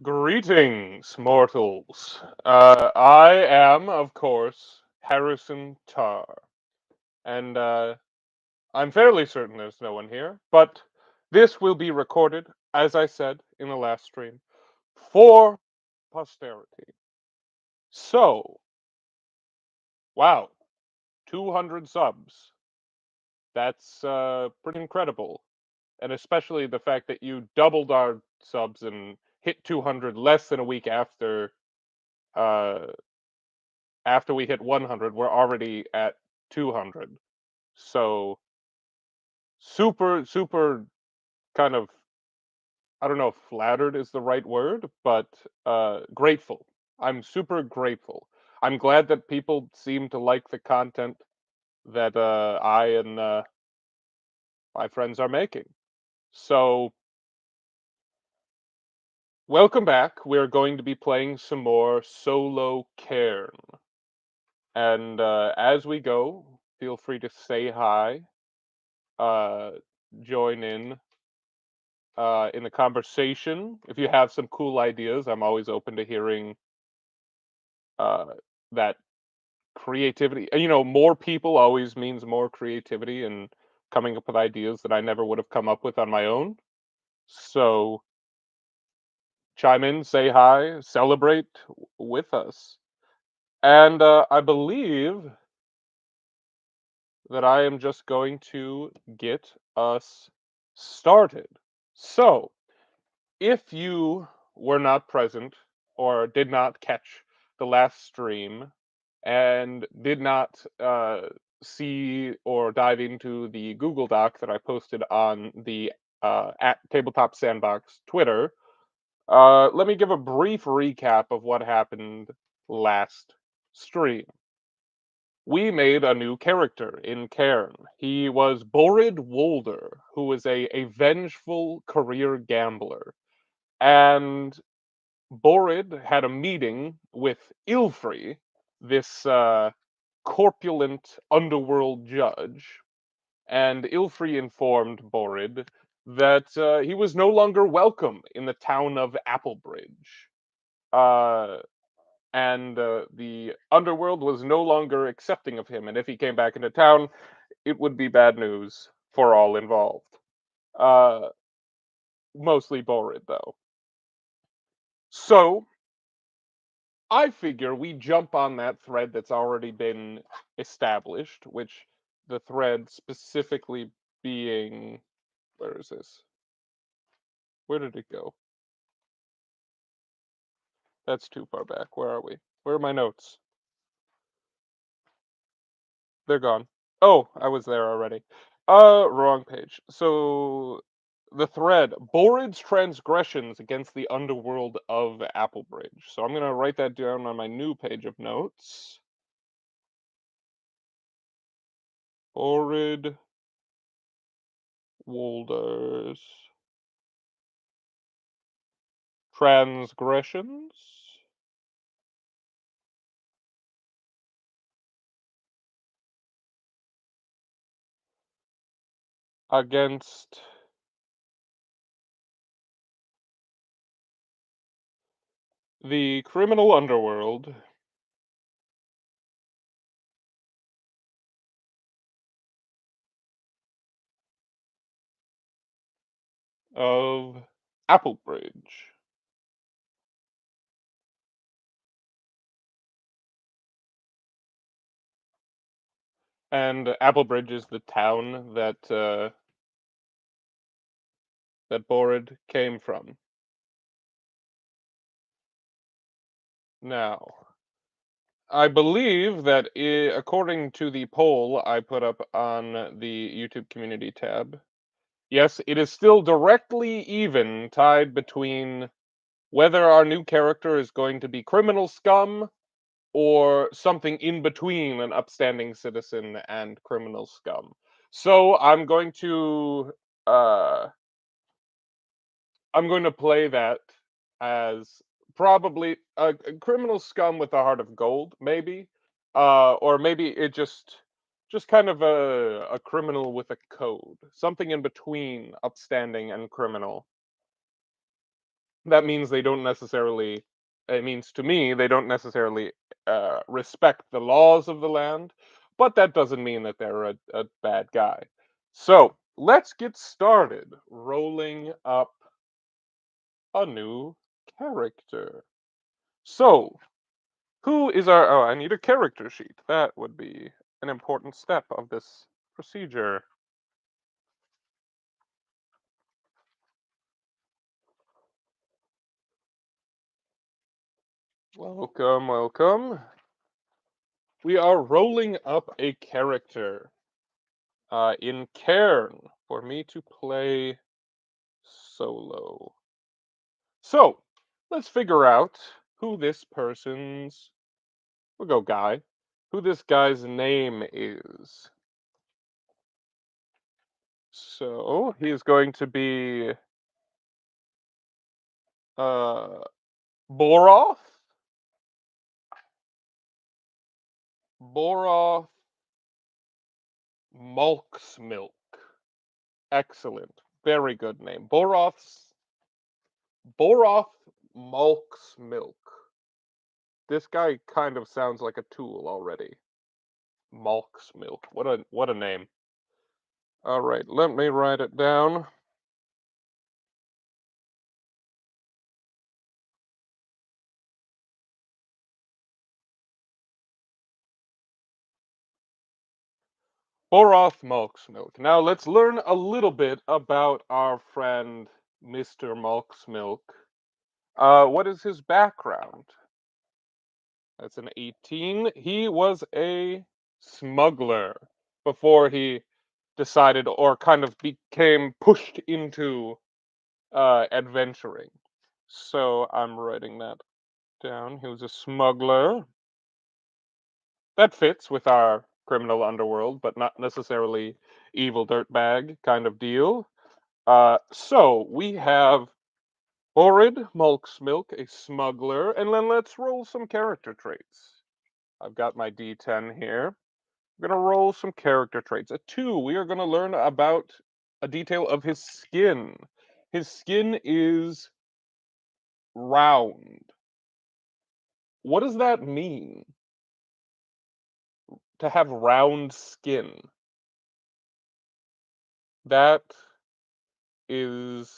Greetings, mortals. I am, of course, Harrison Tarr, and I'm fairly certain there's no one here, but this will be recorded, as I said in the last stream, for posterity. So, wow, 200 subs. That's pretty incredible, and especially the fact that you doubled our subs and hit 200 less than a week uh, after we hit 100, we're already at 200. So super kind of, I don't know if flattered is the right word, but grateful. I'm super grateful. I'm glad that people seem to like the content that I and my friends are making. So welcome back. We're going to be playing some more solo Cairn. And as we go, feel free to say hi, uh, join in the conversation. If you have some cool ideas, I'm always open to hearing uh, that creativity. More people always means more creativity and coming up with ideas that I never would have come up with on my own. So chime in, say hi, celebrate with us. And I believe that I am just going to get us started. So, if you were not present or did not catch the last stream and did not see or dive into the Google Doc that I posted on the at Tabletop Sandbox Twitter, let me give a brief recap of what happened last stream. We made a new character in Cairn. He was Borrid who was a vengeful career gambler. And Borrid had a meeting with Ilfrey, this corpulent underworld judge, and Ilfrey informed Borrid that he was no longer welcome in the town of Applebridge. Uh, and the underworld was no longer accepting of him, and if he came back into town, it would be bad news for all involved. Uh, Mostly Borrid, though. So, I figure we jump on that thread that's already been established, which the thread specifically being, where is this? Where did it go? That's too far back. Where are we? Where are my notes? They're gone. Oh, I was there already. Wrong page. So the thread, Borrid's transgressions against the underworld of Applebridge. So I'm gonna write that down on my new page of notes. Borrid Wolders transgressions against the criminal underworld of Applebridge. And Applebridge is the town that Borrid came from. Now, I believe that according to the poll I put up on the YouTube community tab, yes, it is still directly even tied between whether our new character is going to be criminal scum or something in between an upstanding citizen and criminal scum. So uh I'm going to play that as probably a criminal scum with a heart of gold, maybe, or maybe it just kind of a criminal with a code, something in between upstanding and criminal. That means they don't necessarily, it means to me, they don't necessarily respect the laws of the land, but that doesn't mean that they're a bad guy. So let's get started rolling up a new character. So, who is our, oh, I need a character sheet. That would be an important step of this procedure. Welcome, welcome. We are rolling up a character in Cairn for me to play solo. So, let's figure out who this person's, we'll go guy, who this guy's name is. So, he's going to be uh, Boroth? Boroth Malk's Milk. Excellent. Very good name. Boroth Malk's Milk. This guy kind of sounds like a tool already. Malk's Milk. What a name. All right, let me write it down. Boroth Malk's Milk. Now let's learn a little bit about our friend Mr. Malk's Milk. What is his background? That's an 18. He was a smuggler before he decided or kind of became pushed into adventuring. So I'm writing that down. He was a smuggler. That fits with our criminal underworld, but not necessarily evil dirtbag kind of deal. So we have Borrid, Mulk's Milk, a smuggler, and then let's roll some character traits. I've got my D10 here. I'm gonna roll some character traits. A 2, we are gonna learn about a detail of his skin. His skin is round. What does that mean? To have round skin? That is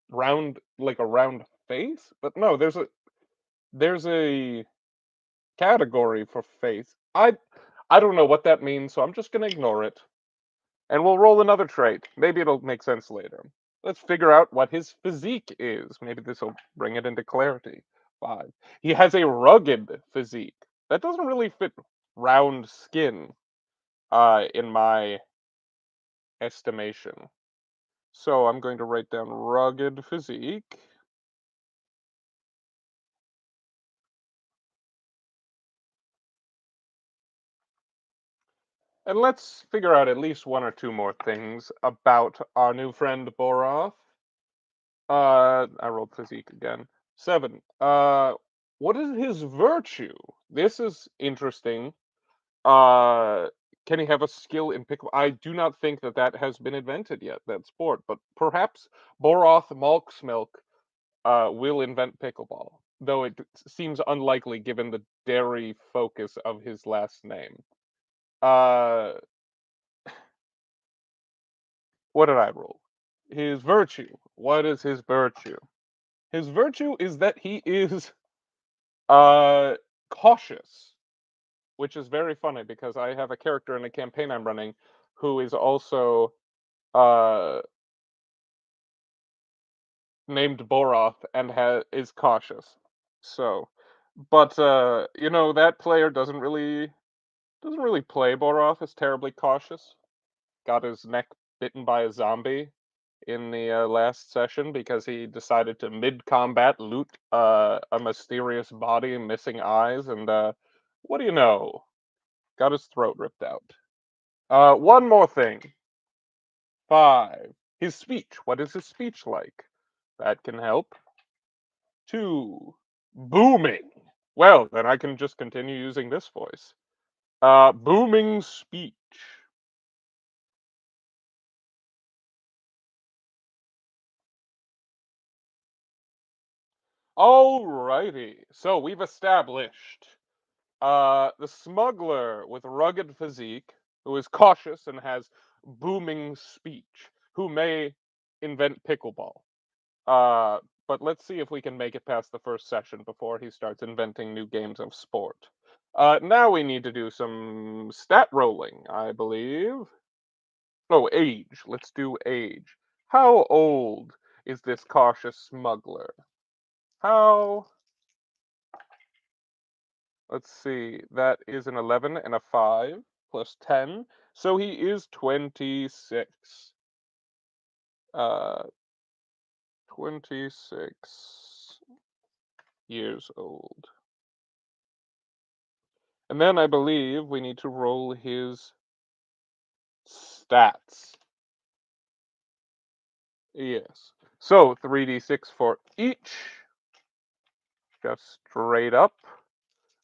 round, like a round face? But no, there's a category for face. I don't know what that means, so I'm just gonna ignore it. And we'll roll another trait. Maybe it'll make sense later. Let's figure out what his physique is. Maybe this will bring it into clarity. 5. He has a rugged physique. That doesn't really fit round skin, in my estimation. So I'm going to write down rugged physique. And let's figure out at least one or two more things about our new friend Boroth. I rolled physique again. 7. What is his virtue? This is interesting. Uh, can he have a skill in pickle? I do not think that that has been invented yet, that sport, but perhaps Boroth Malksmilk will invent pickleball, though it seems unlikely given the dairy focus of his last name. Uh, what did I roll? His virtue. What is his virtue? His virtue is that he is uh cautious, which is very funny because I have a character in a campaign I'm running who is also uh named Boroth and is cautious. So, but that player doesn't really play Boroth as terribly cautious. Got his neck bitten by a zombie in the last session because he decided to mid-combat loot a mysterious body, missing eyes, and what do you know? Got his throat ripped out. One more thing. 5. His speech. What is his speech like? That can help. 2. Booming. Well, then I can just continue using this voice. Booming speech. Alrighty. So we've established the smuggler with rugged physique, who is cautious and has booming speech, who may invent pickleball. Uh, but let's see if we can make it past the first session before he starts inventing new games of sport. Now we need to do some stat rolling, I believe. Oh, age. Let's do age. How old is this cautious smuggler? How Let's see. That is an 11 and a 5 plus 10. So he is 26. Uh, 26 years old. And then I believe we need to roll his stats. Yes. So 3d6 for each. Just straight up.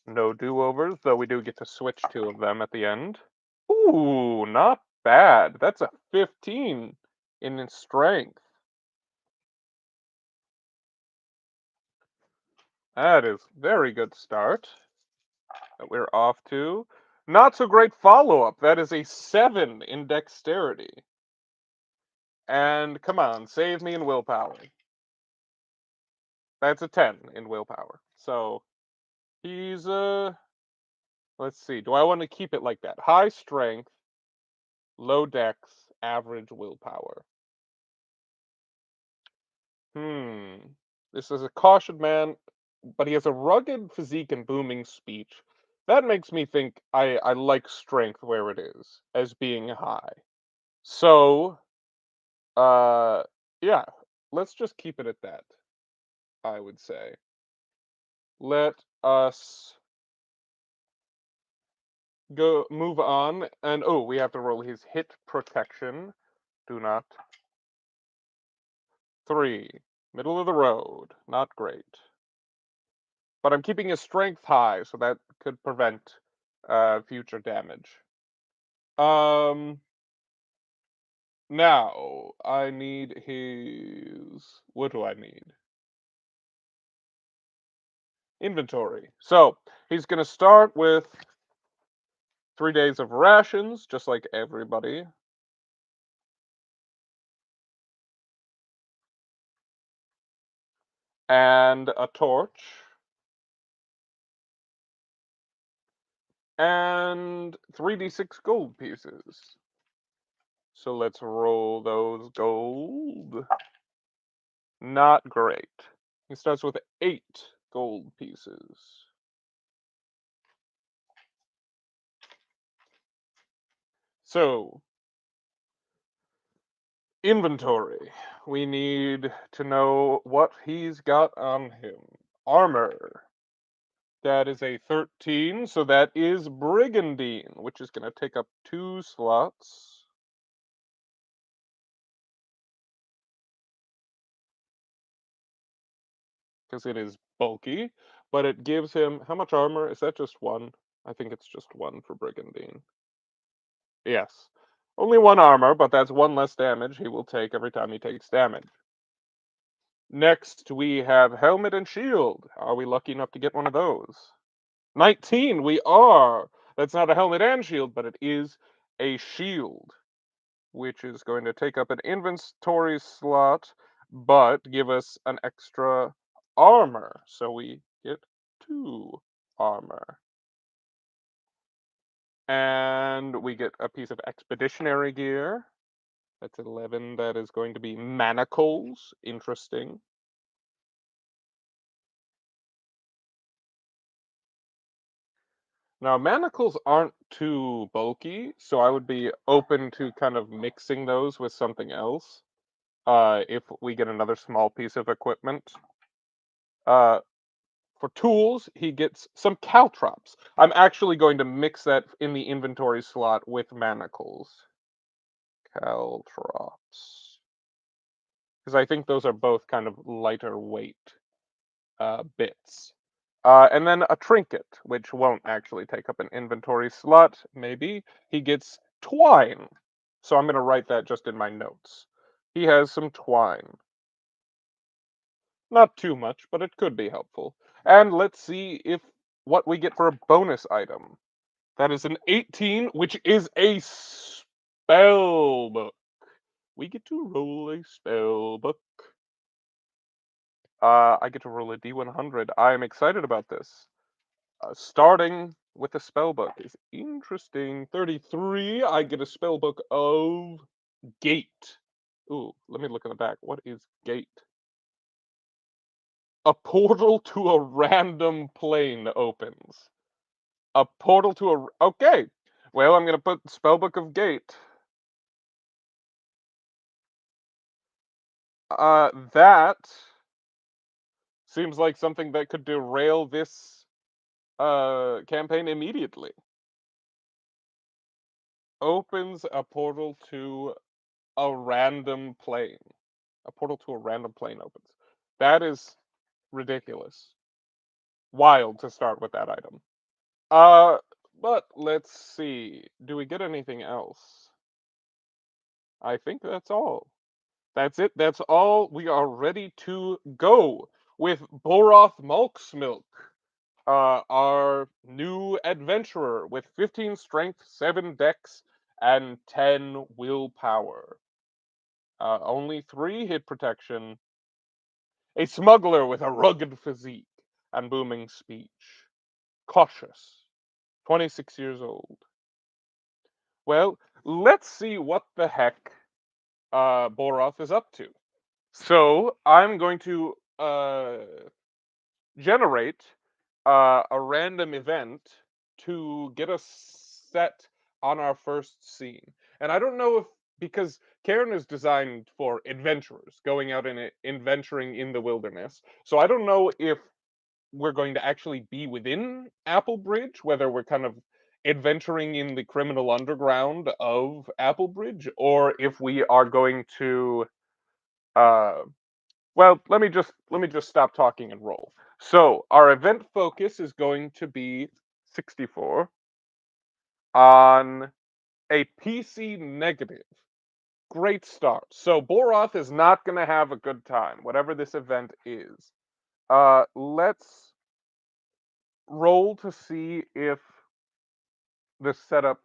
No do-overs, though we do get to switch two of them at the end. Ooh, not bad. That's a 15 in strength. That is very good start that we're off to. Not so great follow-up. That is a 7 in dexterity. And come on, save me in willpower. That's a 10 in willpower. So he's let's see. Do I want to keep it like that? High strength, low dex, average willpower. Hmm. This is a cautioned man, but he has a rugged physique and booming speech. That makes me think I like strength where it is, as being high. So, uh, yeah, let's just keep it at that, I would say. Let us go move on, and oh, we have to roll his hit protection. Do not. 3. Middle of the road. Not great. But I'm keeping his strength high, so that could prevent future damage. Um, Now I need his. What do I need? Inventory. So he's gonna start with 3 days of rations, just like everybody, and a torch, and 3d6 gold pieces. So let's roll those gold. Not great. He starts with 8 gold pieces. So, inventory. We need to know what he's got on him. Armor. That is a 13, so that is Brigandine, which is going to take up 2 slots. Because it is bulky, but it gives him. How much armor? Is that just 1? I think it's just 1 for Brigandine. Yes. Only 1 armor, but that's 1 less damage he will take every time he takes damage. Next, we have helmet and shield. Are we lucky enough to get one of those? 19, we are. That's not a helmet and shield, but it is a shield, which is going to take up an inventory slot, but give us an extra armor. So we get 2 armor. And we get a piece of expeditionary gear. That's 11. That is going to be manacles. Interesting. Now, manacles aren't too bulky, so I would be open to kind of mixing those with something else. If we get another small piece of equipment. Uh, for tools, he gets some caltrops. I'm actually going to mix that in the inventory slot with manacles. Caltrops. Because I think those are both kind of lighter weight bits. And then a trinket, which won't actually take up an inventory slot, maybe. He gets twine. So I'm going to write that just in my notes. He has some twine. Not too much, but it could be helpful. And let's see if what we get for a bonus item. That is an 18, which is a spell book. We get to roll a spell book. I get to roll a D100. I am excited about this. Starting with the spell book is interesting. 33, I get a spell book of Gate. Ooh, let me look in the back. What is Gate? A portal to a random plane opens. A portal to a. Okay. Well, I'm going to put Spellbook of Gate. That seems like something that could derail this campaign immediately. Opens a portal to a random plane. A portal to a random plane opens. That is ridiculous. Wild to start with that item. Uh, but let's see. Do we get anything else? I think that's all. That's it. That's all. We are ready to go with Boroth Malksmilk, our new adventurer with 15 strength, 7 dex, and 10 willpower. Only 3 hit protection. A smuggler with a rugged physique and booming speech. Cautious. 26 years old. Well, let's see what the heck Boroth is up to. So I'm going to generate a random event to get us set on our first scene. And I don't know if because Cairn is designed for adventurers going out and adventuring in the wilderness. So I don't know if we're going to actually be within Applebridge, whether we're kind of adventuring in the criminal underground of Applebridge, or if we are going to uh, well, let me just stop talking and roll. So our event focus is going to be 64 on a PC negative. Great start. So Boroth is not going to have a good time, whatever this event is. Let's roll to see if the setup.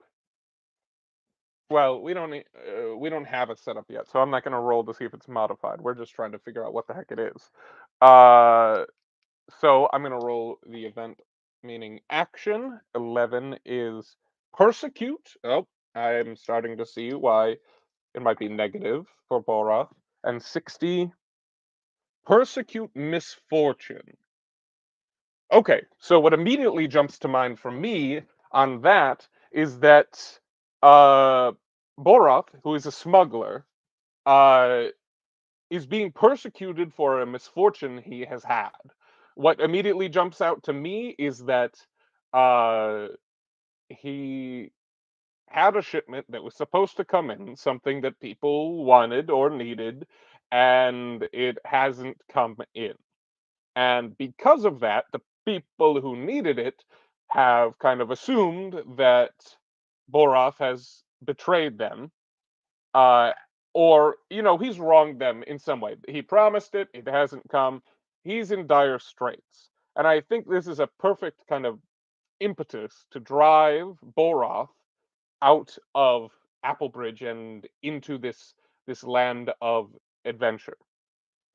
Well, we don't have a setup yet, so I'm not going to roll to see if it's modified. We're just trying to figure out what the heck it is. So I'm going to roll the event meaning action. 11 is persecute. Oh, I'm starting to see why it might be negative for Boroth. And 60, persecute misfortune. Okay, so what immediately jumps to mind for me on that is that uh, Boroth, who is a smuggler, uh, is being persecuted for a misfortune he has had. What immediately jumps out to me is that uh, he had a shipment that was supposed to come in, something that people wanted or needed, and it hasn't come in. And because of that, the people who needed it have kind of assumed that Boroth has betrayed them, uh, or he's wronged them in some way. He promised it, it hasn't come. He's in dire straits, and I think this is a perfect kind of impetus to drive Boroth out of Applebridge and into this land of adventure.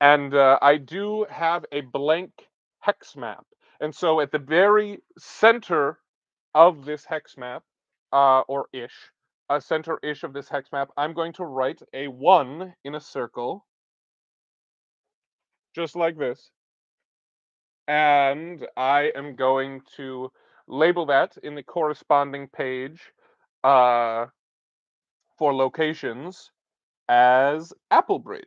And I do have a blank hex map, and so at the very center of this hex map, or ish, a center-ish of this hex map, I'm going to write a 1 in a circle, just like this. And I am going to label that in the corresponding page uh, for locations as Applebridge.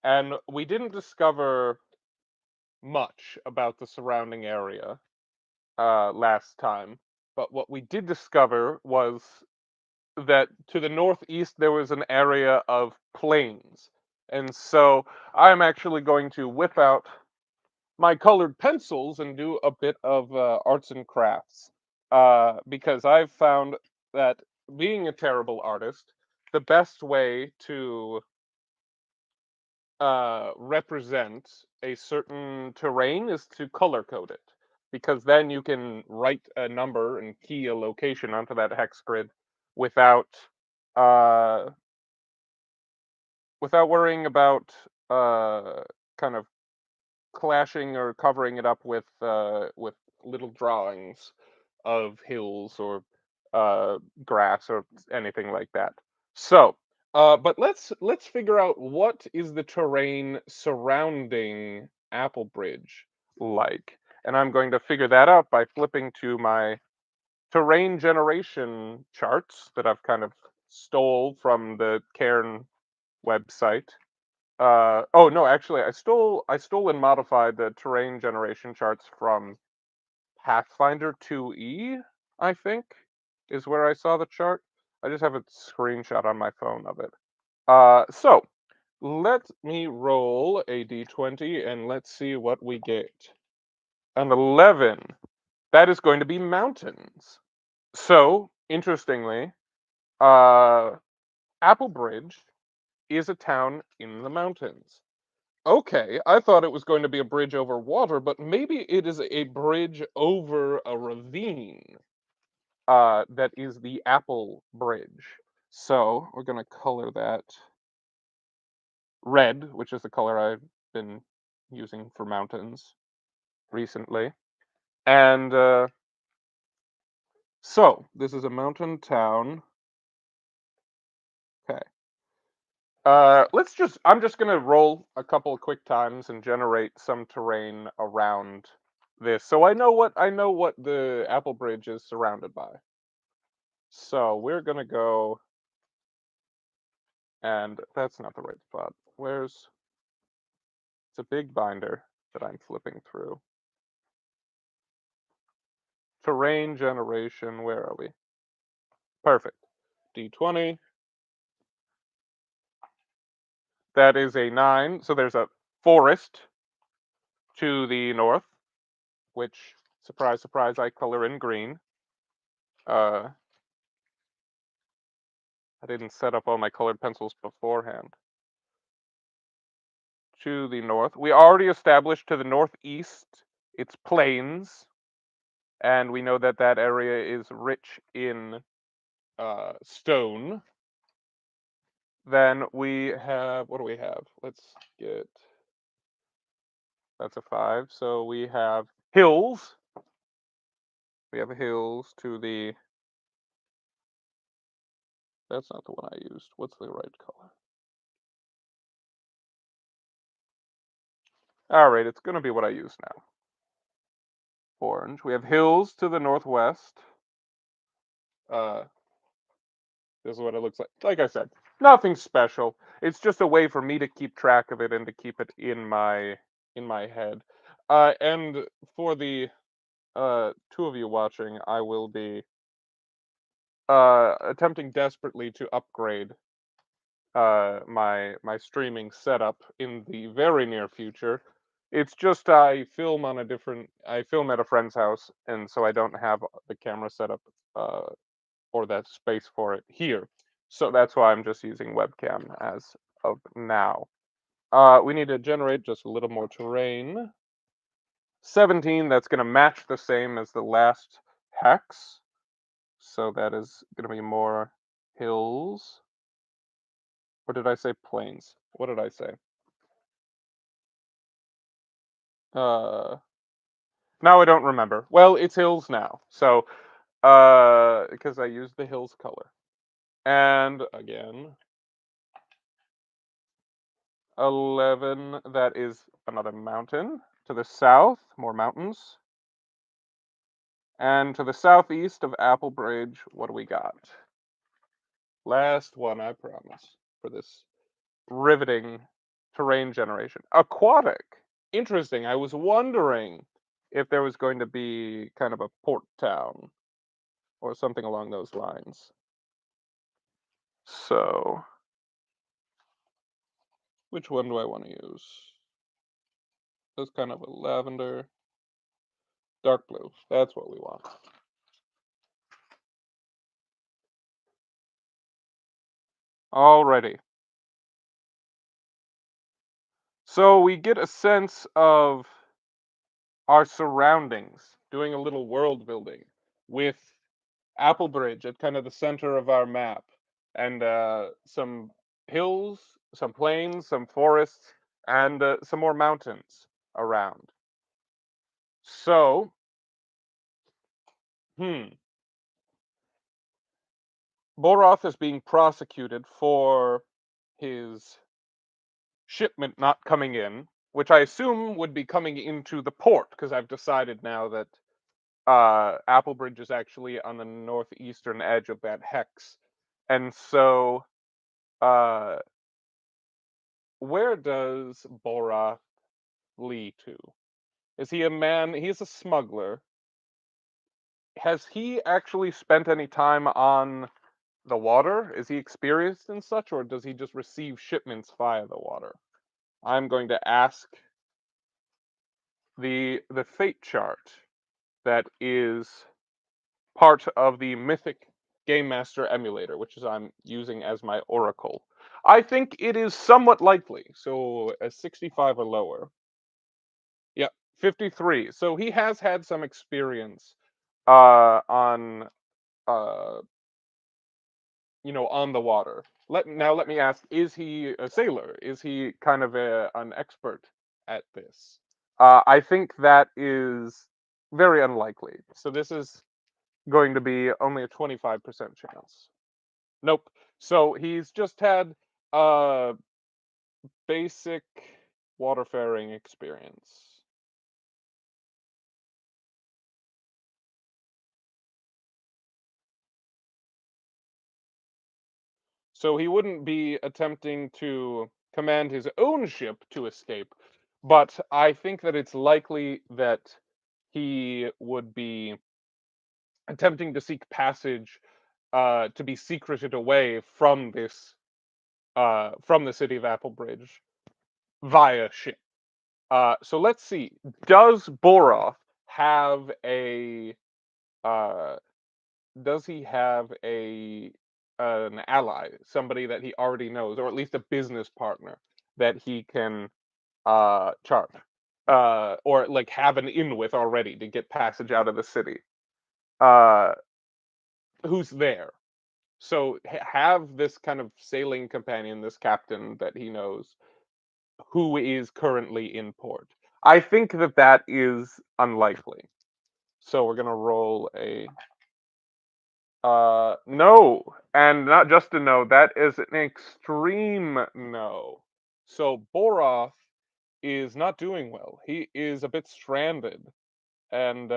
And we didn't discover much about the surrounding area last time, but what we did discover was that to the northeast there was an area of plains. And so I'm actually going to whip out my colored pencils and do a bit of arts and crafts because I've found that being a terrible artist, the best way to represent a certain terrain is to color code it, because then you can write a number and key a location onto that hex grid without uh, without worrying about kind of clashing or covering it up with little drawings of hills or grass or anything like that. So, but let's figure out what is the terrain surrounding Applebridge like, and I'm going to figure that out by flipping to my terrain generation charts that I've kind of stole from the Cairn website. Oh no, actually, I stole and modified the terrain generation charts from Pathfinder 2E, I think, is where I saw the chart. I just have a screenshot on my phone of it. So let me roll a d20 and let's see what we get. An 11. That is going to be mountains. So, interestingly, uh, Applebridge is a town in the mountains. Okay, I thought it was going to be a bridge over water, but maybe it is a bridge over a ravine. That is the Apple Bridge. So we're gonna color that red, which is the color I've been using for mountains recently. And so this is a mountain town. Okay. I'm just gonna roll a couple of quick times and generate some terrain around this, so I know what the Apple Bridge is surrounded by. So we're gonna go, and that's not the right spot. It's a big binder that I'm flipping through. Terrain generation, where are we? Perfect. D20. That is a 9. So there's a forest to the north, which, surprise, surprise, I color in green. I didn't set up all my colored pencils beforehand. To the north. We already established to the northeast, it's plains, and we know that that area is rich in stone. Then we have, what do we have? Let's get, that's a 5. So we have hills. We have hills to the, that's not the one I used. What's the right color? All right, it's going to be what I use now. Orange. We have hills to the northwest. Uh, this is what it looks like. Like I said, nothing special. It's just a way for me to keep track of it and to keep it in my head. And for the two of you watching, I will be attempting desperately to upgrade my streaming setup in the very near future. It's just I film at a friend's house, and so I don't have the camera set up or that space for it here. So that's why I'm just using webcam as of now. We need to generate just a little more terrain. 17, that's going to match the same as the last hex. So that is going to be more hills. Or did I say plains? What did I say? Uh, now I don't remember. Well, it's hills now. So, because I used the hills color. And again, 11, that is another mountain. To the south, more mountains. And to the southeast of Applebridge, what do we got? Last one, I promise, for this riveting terrain generation. Aquatic. Interesting. I was wondering if there was going to be kind of a port town or something along those lines. So, which one do I want to use? This kind of a lavender, dark blue. That's what we want. Alrighty. So we get a sense of our surroundings, doing a little world building with Applebridge at kind of the center of our map, and some hills, some plains, some forests, and some more mountains around. So, hmm, Boroth is being prosecuted for his shipment not coming in, which I assume would be coming into the port, because I've decided now that Applebridge is actually on the northeastern edge of that hex. And so, uh, where does Bora flee to? Is he a man? He's a smuggler. Has he actually spent any time on the water? Is he experienced in such, or does he just receive shipments via the water? I'm going to ask the fate chart that is part of the Mythic Game Master emulator, which is I'm using as my oracle. I think it is somewhat likely, so a 65 or lower. Yeah, 53. So he has had some experience on uh on the water. Let me ask, is he a sailor? Is he kind of an expert at this? I think that is very unlikely. So this is going to be only a 25% chance. Nope. So he's just had a basic waterfaring experience. So he wouldn't be attempting to command his own ship to escape, but I think that it's likely that he would be attempting to seek passage to be secreted away from this from the city of Applebridge via ship. So let's see. Does Boroth have a uh, does he have a an ally, somebody that he already knows, or at least a business partner that he can charge, or like have an in with already to get passage out of the city? Uh, who's there? So have this kind of sailing companion, this captain that he knows, who is currently in port. I think that that is unlikely. So we're gonna roll a no, and not just a no. That is an extreme no. So Boroth is not doing well. He is a bit stranded and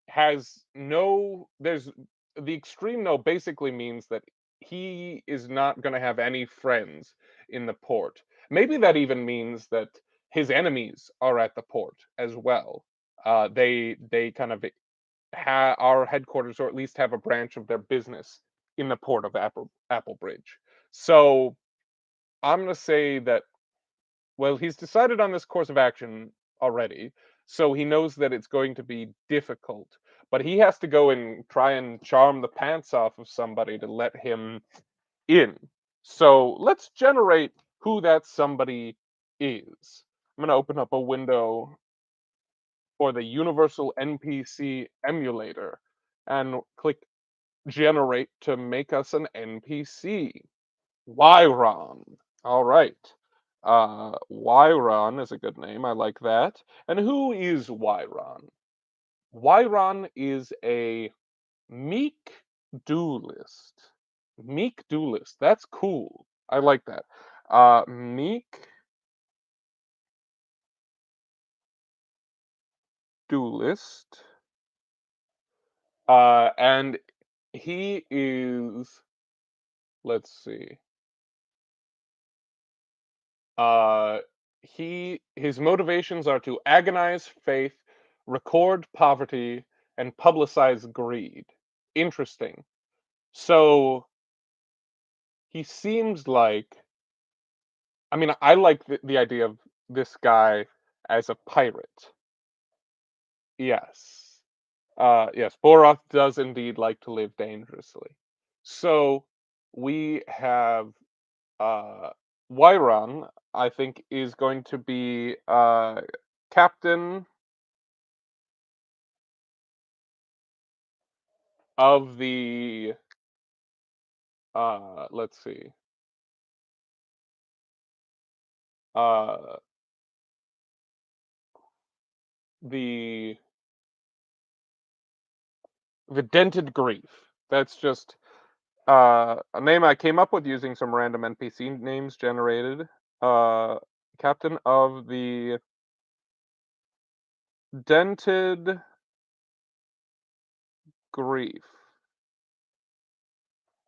has no. There's the extreme no basically means that he is not going to have any friends in the port. Maybe that even means that his enemies are at the port as well. They kind of our headquarters, or at least have a branch of their business in the port of Applebridge. So I'm going to say that, well, he's decided on this course of action already, so he knows that it's going to be difficult. But he has to go and try and charm the pants off of somebody to let him in. So let's generate who that somebody is. I'm going to open up a window for the Universal NPC emulator and click generate to make us an NPC. Wyron. All right. Wyron is a good name. I like that. And who is Wyron? Wyron is a meek duelist. Meek duelist. That's cool. I like that. Meek duelist. And he is, let's see. Uh, his motivations are to agonize faith, record poverty, and publicize greed. Interesting. So he seems like, I mean, I like the idea of this guy as a pirate. Yes. Yes, Boroth does indeed like to live dangerously. So we have uh Wyron, I think, is going to be captain of the let's see. Uh the Dented Grief. That's just a name I came up with using some random NPC names generated. Uh Captain of the Dented Grief.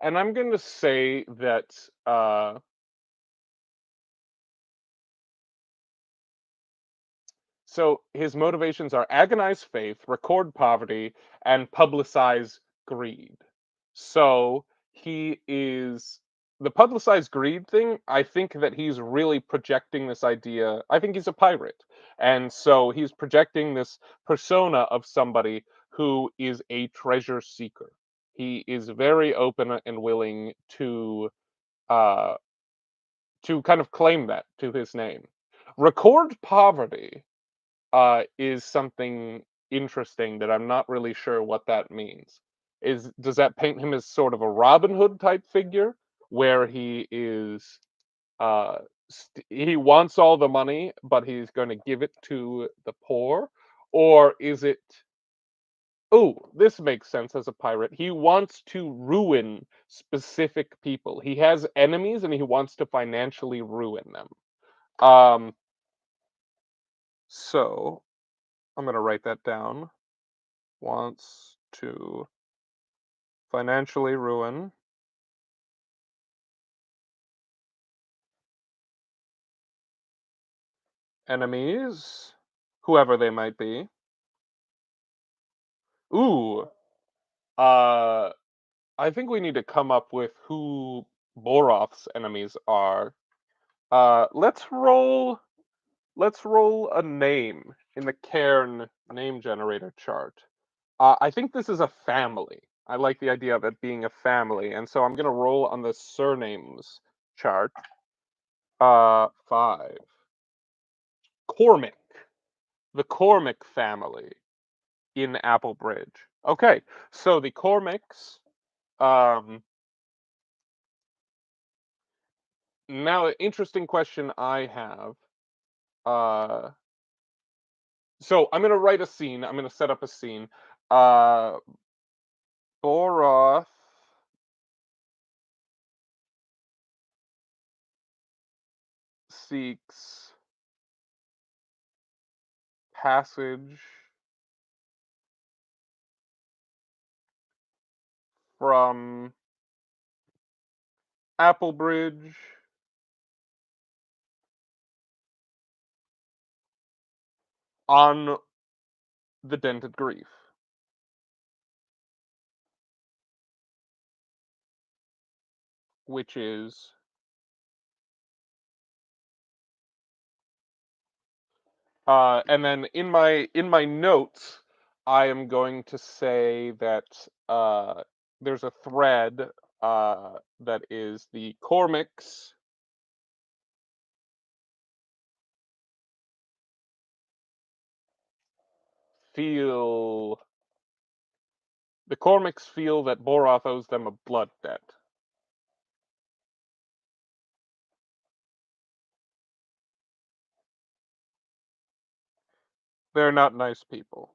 And I'm going to say that so his motivations are agonize faith, record poverty, and publicize greed. So he is the publicized greed thing. I think that he's really projecting this idea. I think he's a pirate. And so he's projecting this persona of somebody who is a treasure seeker. He is very open and willing uh to kind of claim that to his name. Record poverty is something interesting that I'm not really sure what that means. Does that paint him as sort of a Robin Hood type figure where he is he wants all the money but he's going to give it to the poor, or is it, oh, this makes sense as a pirate. He wants to ruin specific people. He has enemies and he wants to financially ruin them. Um so I'm going to write that down. Wants to financially ruin enemies, whoever they might be. Ooh, uh, I think we need to come up with who Boroth's enemies are. Let's roll. Let's roll a name in the Cairn name generator chart. I think this is a family. I like the idea of it being a family, and so I'm gonna roll on the surnames chart. Five. Cormac. The Cormac family in Applebridge. Okay, so the Cormacs. Um, Now, an interesting question I have. Uh, so I'm gonna write a scene. I'm gonna set up a scene. Uh, Boroth seeks passage from Applebridge on the Dented Grief, which is and then in my notes, I am going to say that there's a thread that is the Cormacs feel that Boroth owes them a blood debt. They're not nice people.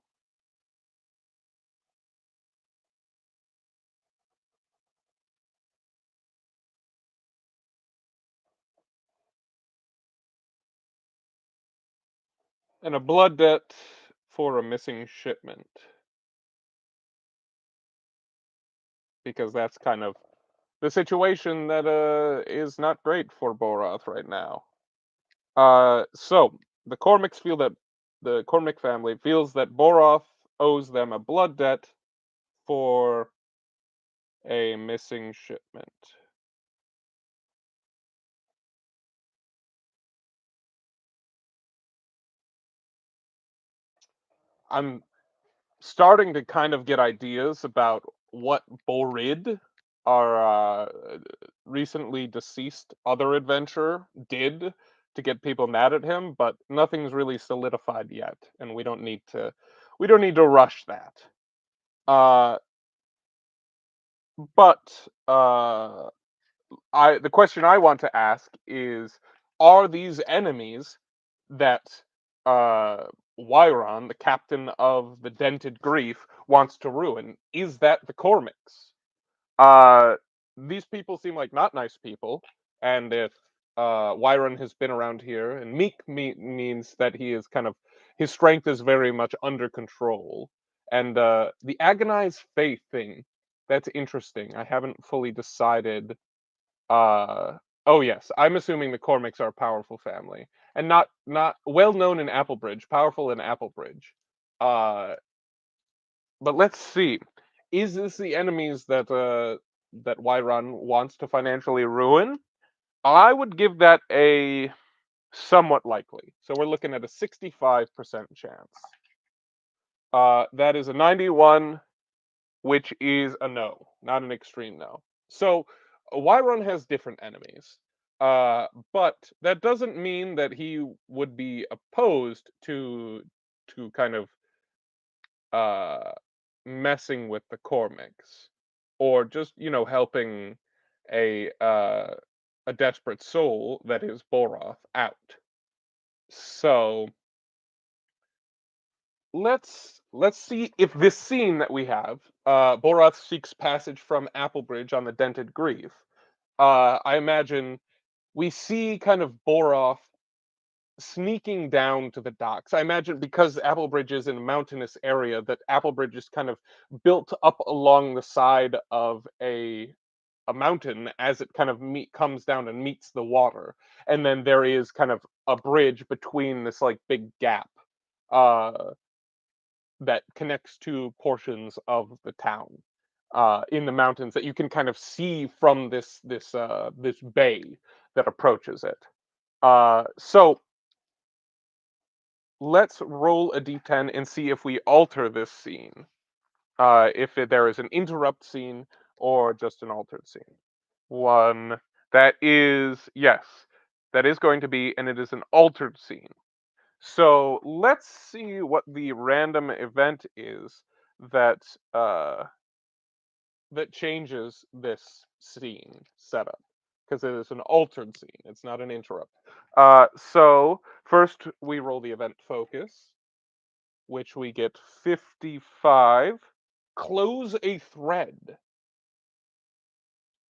And a blood debt for a missing shipment. Because that's kind of the situation that is not great for Boroth right now. So the Cormacs feel that the Cormac family feels that Boroth owes them a blood debt for a missing shipment. I'm starting to kind of get ideas about what Borrid our recently deceased other adventurer did to get people mad at him, but nothing's really solidified yet, and we don't need to rush that. Uh, but the question I want to ask is, are these enemies that uh Wyron, the captain of the Dented Grief, wants to ruin? Is that the Cormacs? Uh, these people seem like not nice people, and if Wyron has been around here, and means that he is kind of his strength is very much under control, and the agonized faith thing, that's interesting. I haven't fully decided. Uh, oh yes, I'm assuming the Cormacs are a powerful family, and not well known in Applebridge, powerful in Applebridge. Uh, but let's see. Is this the enemies that Wyron wants to financially ruin? I would give that a somewhat likely. So we're looking at a 65% chance. That is a 91, which is a no, not an extreme no. So Wyron has different enemies. But that doesn't mean that he would be opposed to kind of uh messing with the Cormacs, or just helping a uh, a desperate soul that is Boroth out. So let's see if this scene that we have, Boroth seeks passage from Applebridge on the Dented Grief. I imagine we see kind of Boroth sneaking down to the docks. I imagine because Applebridge is in a mountainous area, that Applebridge is kind of built up along the side of a mountain as it kind of comes down and meets the water, and then there is kind of a bridge between this like big gap uh, that connects two portions of the town in the mountains that you can kind of see from this bay that approaches it. So let's roll a d10 and see if we alter this scene. If there is an interrupt scene or just an altered scene. One. That is, yes, that is going to be, and it is an altered scene. So let's see what the random event is that uh, that changes this scene setup, because it is an altered scene. It's not an interrupt. So first we roll the event focus, which we get 55. Close a thread.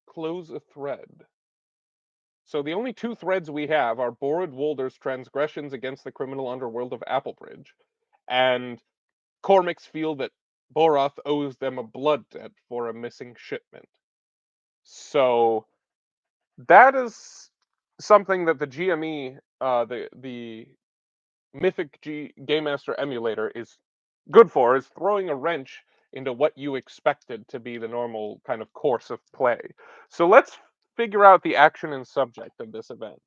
Close a thread. So the only two threads we have are Borrid Wolder's transgressions against the criminal underworld of Applebridge, and Cormacs feel that Boroth owes them a blood debt for a missing shipment. So that is something that the GME, the Mythic Game Master emulator is good for, is throwing a wrench into what you expected to be the normal kind of course of play. So let's figure out the action and subject of this event.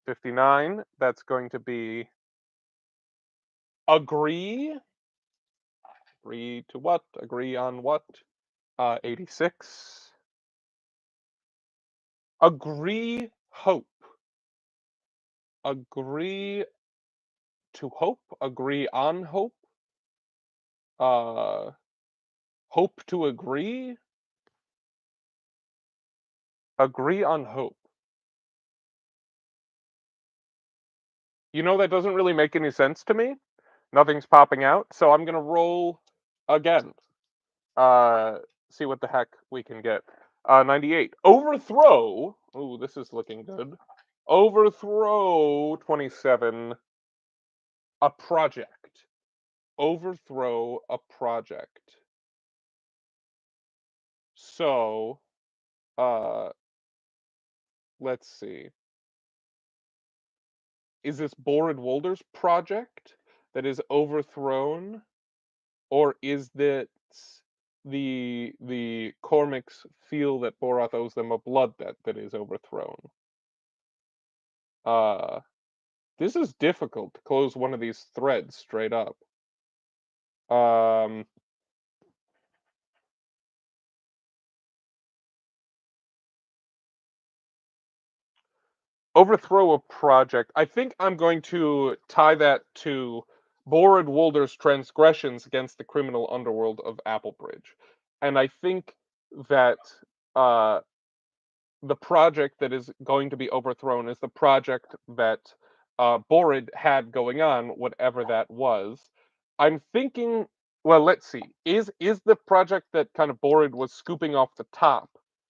59, that's going to be agree. Agree to what? Agree on what? 86. Agree hope. Agree to hope. Agree on hope. Uh, hope to agree. Agree on hope. That doesn't really make any sense to me. Nothing's popping out, so I'm gonna roll again. Uh, See what the heck we can get. 98. Overthrow. Ooh, this is looking good. Overthrow 27. A project. Overthrow a project. So, uh, let's see. Is this Borrid Wolder's project that is overthrown, or is that the Cormacs feel that Boroth owes them a blood debt that is overthrown? Uh, this is difficult to close one of these threads straight up. Um, overthrow a project. I think I'm going to tie that to Borrid Wolder's transgressions against the criminal underworld of Applebridge. And I think that uh, the project that is going to be overthrown is the project that Borrid had going on, whatever that was. I'm thinking, well, let's see. Is the project that kind of Borrid was scooping off the top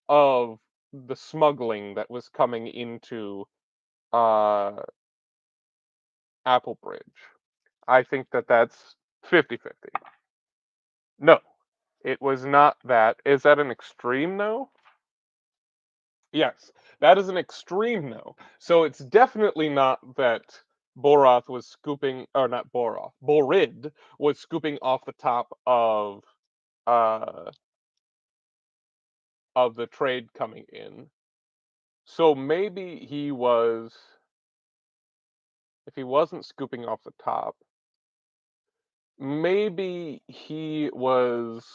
of the smuggling that was coming into uh, Applebridge? I think that that's 50-50. No, it was not that. Is that an extreme no? Yes, that is an extreme no. So it's definitely not that Boroth was scooping, or not Boroth, Borrid was scooping off the top uh of the trade coming in. So maybe he was, if he wasn't scooping off the top, maybe he was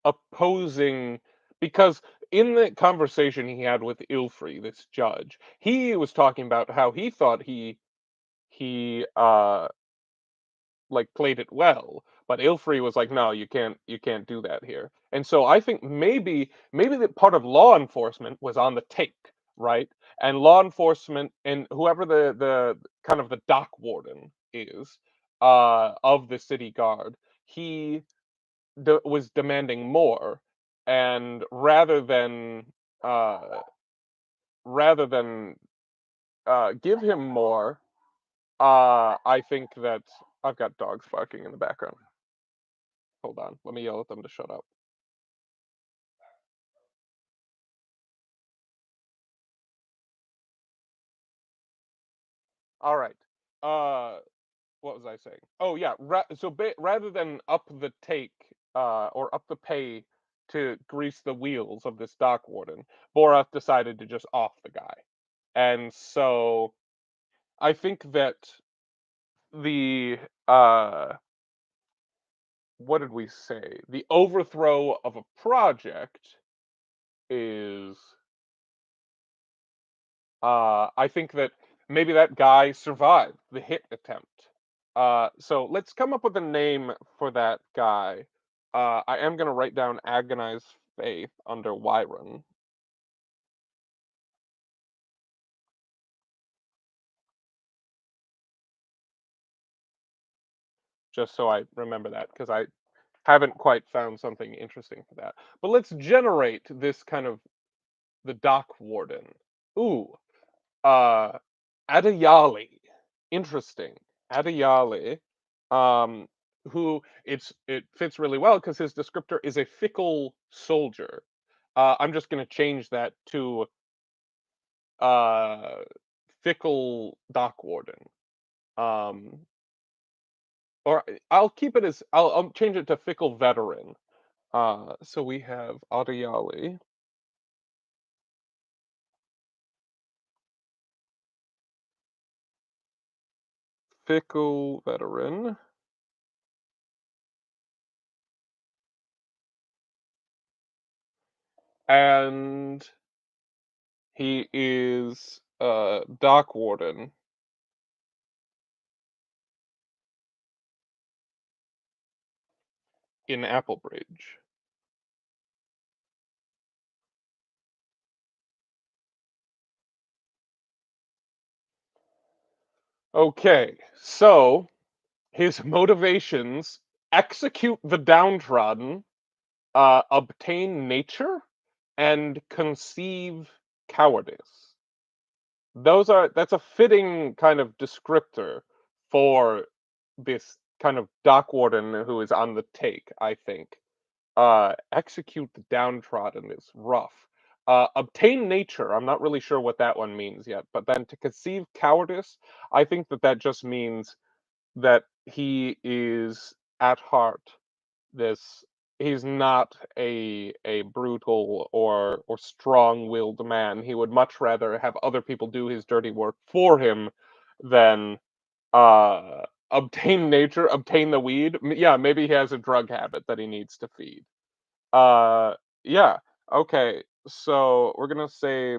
opposing, because in the conversation he had with Ilfrey, this judge, he was talking about how he thought he like played it well, but Ilfrey was like, no, you can't do that here. And so I think maybe the part of law enforcement was on the take, right? And law enforcement and whoever the kind of the dock warden is of the city guard, he was demanding more, and uh rather than give him more, I think that I've got dogs barking in the background. Hold on, let me yell at them to shut up. All right. Uh, what was I saying? Oh yeah. Rather than up the take or up the pay to grease the wheels of this dock warden, Borath decided to just off the guy, and so I think that the what did we say? The overthrow of a project is I think that maybe that guy survived the hit attempt. So let's come up with a name for that guy. I am gonna write down Agonized Faith under Wyron, just so I remember that, because I haven't quite found something interesting for that. But let's generate this kind of the dock warden. Ooh, uh, Adayali. Interesting. Adayali, um, who it fits really well because his descriptor is a fickle soldier. I'm just going to change that to uh, fickle dock warden. Um, or I'll keep it as I'll change it to fickle veteran. So we have Adayali, fickle veteran, and he is dock warden in Applebridge. Okay, so his motivations: execute the downtrodden, obtain nature, and conceive cowardice. That's a fitting kind of descriptor for this kind of dock warden who is on the take, I think. Execute the downtrodden is rough. Obtain nature, I'm not really sure what that one means yet, but then to conceive cowardice, I think that that just means that he is at heart this, he's not a brutal or strong-willed man. He would much rather have other people do his dirty work for him than obtain nature, obtain the weed. Yeah, maybe he has a drug habit that he needs to feed. Uh, yeah. Okay. So we're gonna say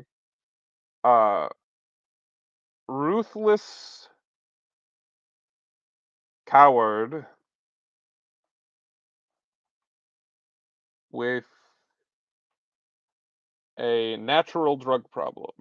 uh ruthless coward with a natural drug problem.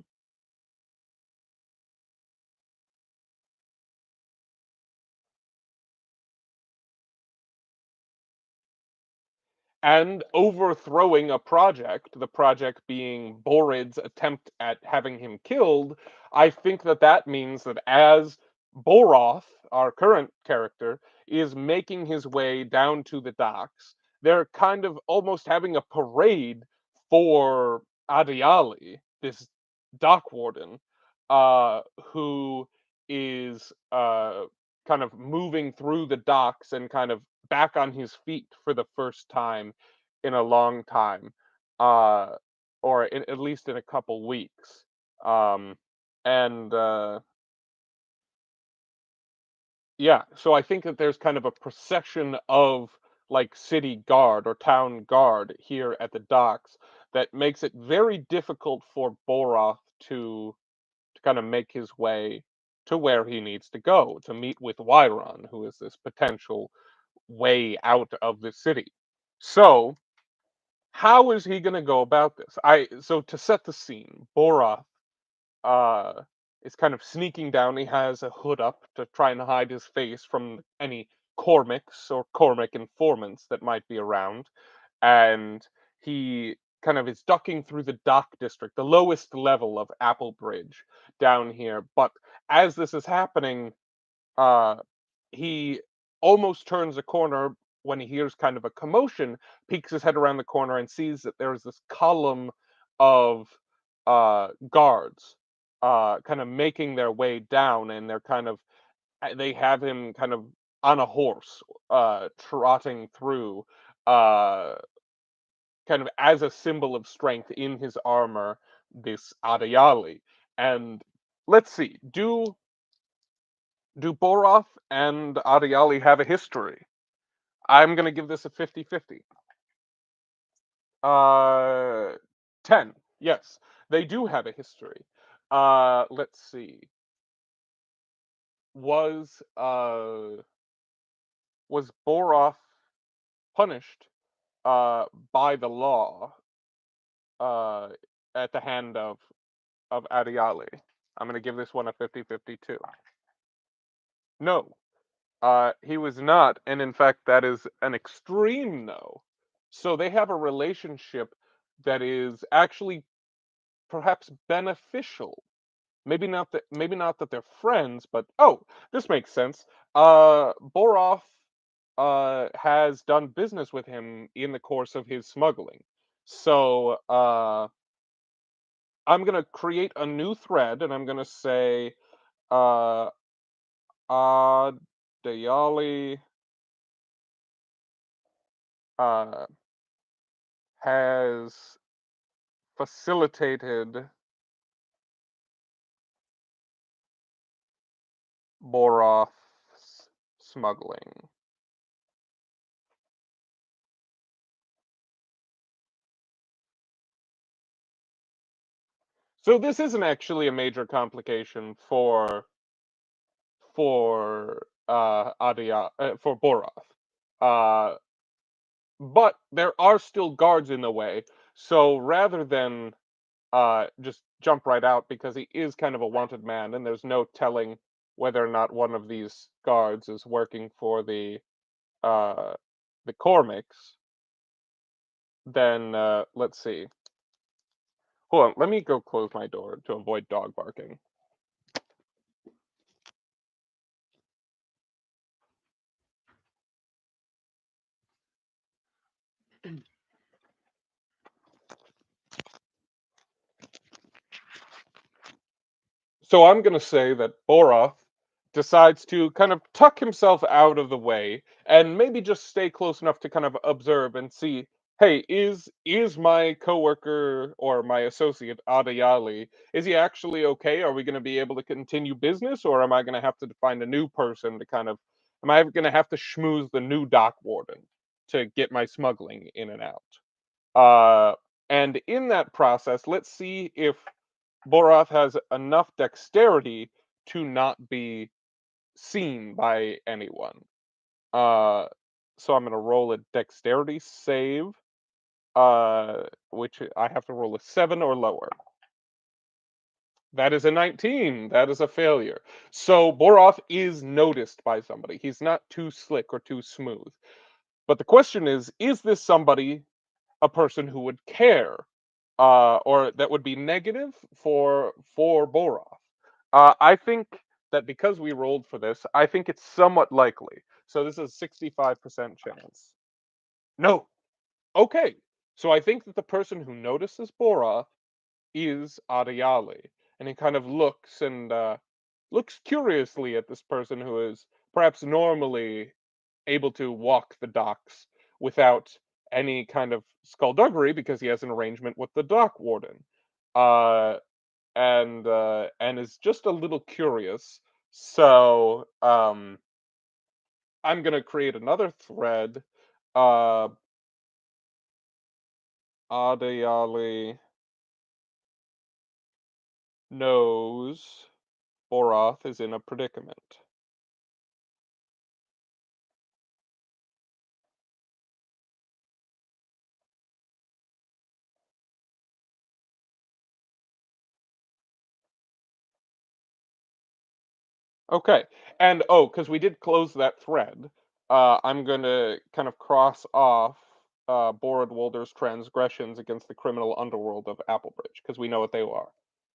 And overthrowing a project, the project being Borrid's attempt at having him killed, I think that that means that as Boroth, our current character, is making his way down to the docks, they're kind of almost having a parade for Adiali, this dock warden, who is kind of moving through the docks and kind of back on his feet for the first time in a long time, uh, or at least in a couple weeks. Um, and yeah, so I think that there's kind of a procession of like city guard or town guard here at the docks that makes it very difficult for Boroth to kind of make his way to where he needs to go to meet with Wyron, who is this potential way out of the city. So, how is he going to go about this? I so to set the scene, Bora uh is kind of sneaking down. He has a hood up to try and hide his face from any Cormacs or Cormac informants that might be around, and he kind of is ducking through the dock district, the lowest level of Apple Bridge down here. But as this is happening, uh, he almost turns a corner when he hears kind of a commotion, peeks his head around the corner and sees that there is this column of guards kind of making their way down, and they're kind of they have him kind of on a horse trotting through uh kind of as a symbol of strength in his armor, this Adayali. And let's see, do Boroth and Adayali have a history? I'm gonna give this a 50-50. Uh 10. Yes, they do have a history. Let's see. Was was Boroth punished by the law uh at the hand of Adayali? I'm gonna give this one a 50-50 too. No, he was not, and in fact, that is an extreme no. So they have a relationship that is actually perhaps beneficial. Maybe not that they're friends, but oh, this makes sense. Boroth has done business with him in the course of his smuggling. So I'm gonna create a new thread, and I'm gonna say uh, Dayali uh, has facilitated Boroth's smuggling. So this isn't actually a major complication for Boroth. Uh, but there are still guards in the way. So rather than just jump right out because he is kind of a wanted man, and there's no telling whether or not one of these guards is working for uh, the Cormacs. Then let's see. Hold on, let me go close my door to avoid dog barking. So I'm going to say that Boroth decides to kind of tuck himself out of the way and maybe just stay close enough to kind of observe and see, hey, is my coworker or my associate Adayali, is he actually okay? Are we going to be able to continue business, or am I going to have to find a new person to kind of am I going to have to schmooze the new dock warden to get my smuggling in and out? And in that process, let's see if Borroth has enough dexterity to not be seen by anyone. Uh, so I'm gonna roll a dexterity save, which I have to roll a 7 or lower. That is a 19. That is a failure. So Borroth is noticed by somebody. He's not too slick or too smooth. But the question is this somebody, a person who would care, or that would be negative for Borov? I think that because we rolled for this, I think it's somewhat likely. So this is 65% chance. No. Okay. So I think that the person who notices Borov is Ariale, and he kind of looks and looks curiously at this person who is perhaps normally able to walk the docks without any kind of skullduggery because he has an arrangement with the dock warden, uh, and is just a little curious. So I'm gonna create another thread. Uh, Adeyale knows Boroth is in a predicament. Okay. And oh, because we did close that thread, I'm gonna kind of cross off Borrid Walder's transgressions against the criminal underworld of Applebridge, because we know what they are.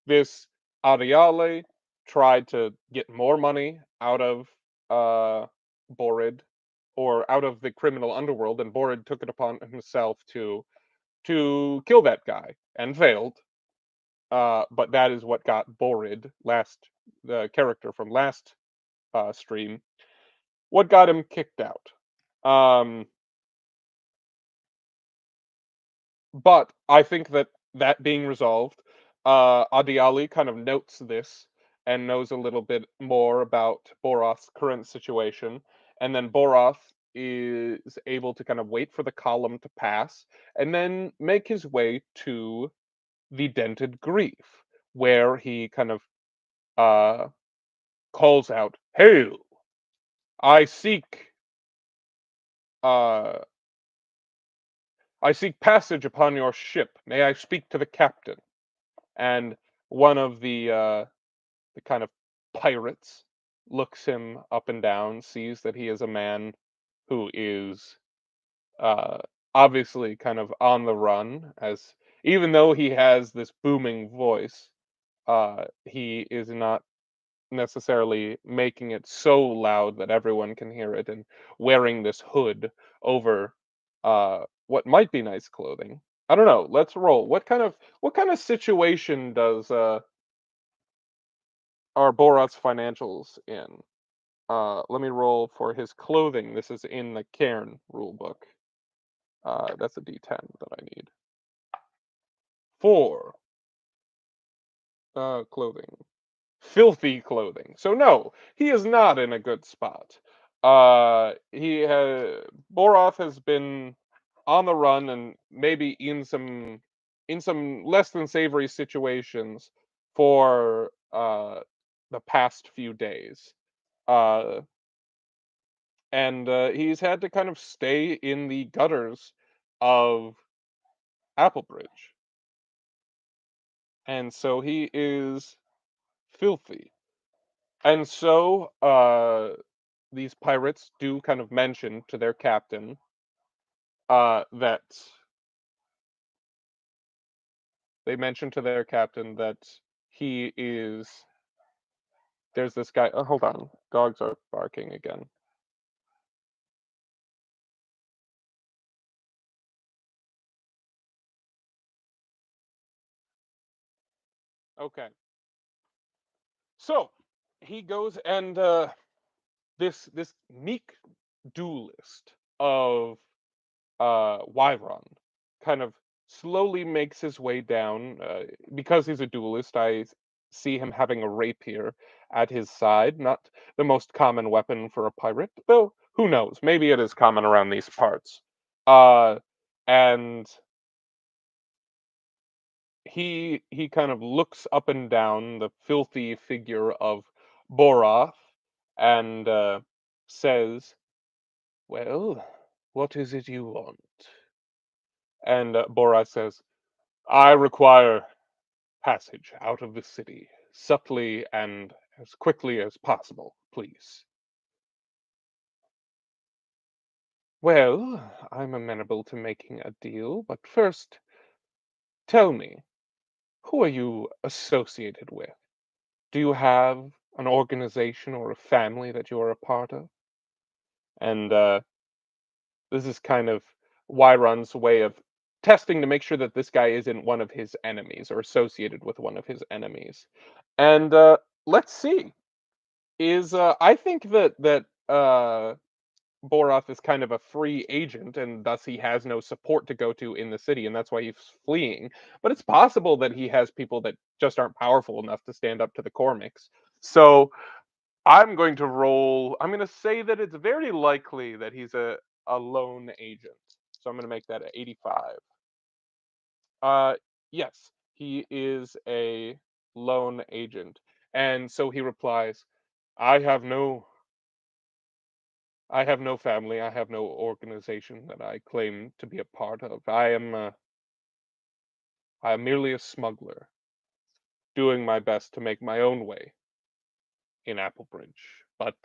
This Ariale tried to get more money out of uh Borrid, or out of the criminal underworld, and Borrid took it upon himself to kill that guy and failed. But that is what got Borrid, the character from last stream, what got him kicked out. Um, but I think that that being resolved, Adiali kind of notes this and knows a little bit more about Boroth's current situation, and then Boroth is able to kind of wait for the column to pass and then make his way to the dented grief, where he kind of uh, calls out, "Hail! I seek uh, I seek passage upon your ship. May I speak to the captain?" And one of the kind of pirates looks him up and down, sees that he is a man who is uh, obviously kind of on the run, as even though he has this booming voice, he is not necessarily making it so loud that everyone can hear it, and wearing this hood over what might be nice clothing. I don't know. Let's roll. What kind of situation does are Borat's financials in? Let me roll for his clothing. This is in the Cairn rulebook. That's a D10 that I need. 4. Clothing. Filthy clothing. So no, he is not in a good spot. He has Boroth has been on the run and maybe in some less than savory situations for the past few days. Uh, and he's had to kind of stay in the gutters of Applebridge. And so he is filthy. And so these pirates do kind of mention to their captain that that he is there's this guy. Oh, hold on, dogs are barking again. Okay, so he goes and this meek duelist of Wyron kind of slowly makes his way down. Because he's a duelist, see him having a rapier at his side. Not the most common weapon for a pirate, though who knows? Maybe it is common around these parts. Uh, and he kind of looks up and down the filthy figure of Borath and says, "Well, what is it you want?" And Borath says, "I require passage out of the city, subtly and as quickly as possible, please." "Well, I'm amenable to making a deal, but first, tell me, who are you associated with? Do you have an organization or a family that you are a part of?" And this is kind of Wyron's way of testing to make sure that this guy isn't one of his enemies or associated with one of his enemies. And let's see. Is I think that Boroth is kind of a free agent, and thus he has no support to go to in the city, and that's why he's fleeing. But it's possible that he has people that just aren't powerful enough to stand up to the Cormacs. So I'm going to roll. I'm going to say that it's very likely that he's a lone agent. So I'm going to make that a 85. Uh, yes, he is a lone agent, and so he replies, "I have no I have no family. I have no organization that I claim to be a part of. I am merely a smuggler, doing my best to make my own way in Applebridge. But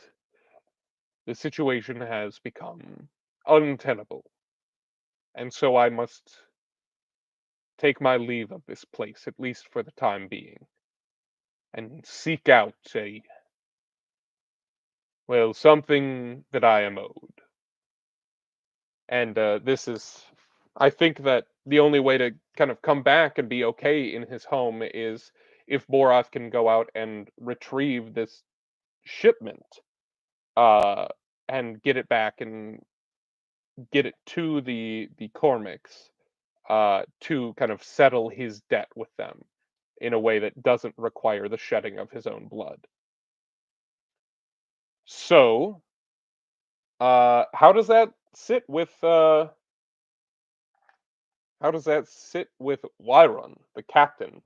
the situation has become untenable, and so I must take my leave of this place, at least for the time being, and seek out something that I am owed." And this is, I think that the only way to kind of come back and be okay in his home is if Boroth can go out and retrieve this shipment, uh, and get it back and get it to the Cormacs, to kind of settle his debt with them in a way that doesn't require the shedding of his own blood. So, how does that sit with Wyron, the captain?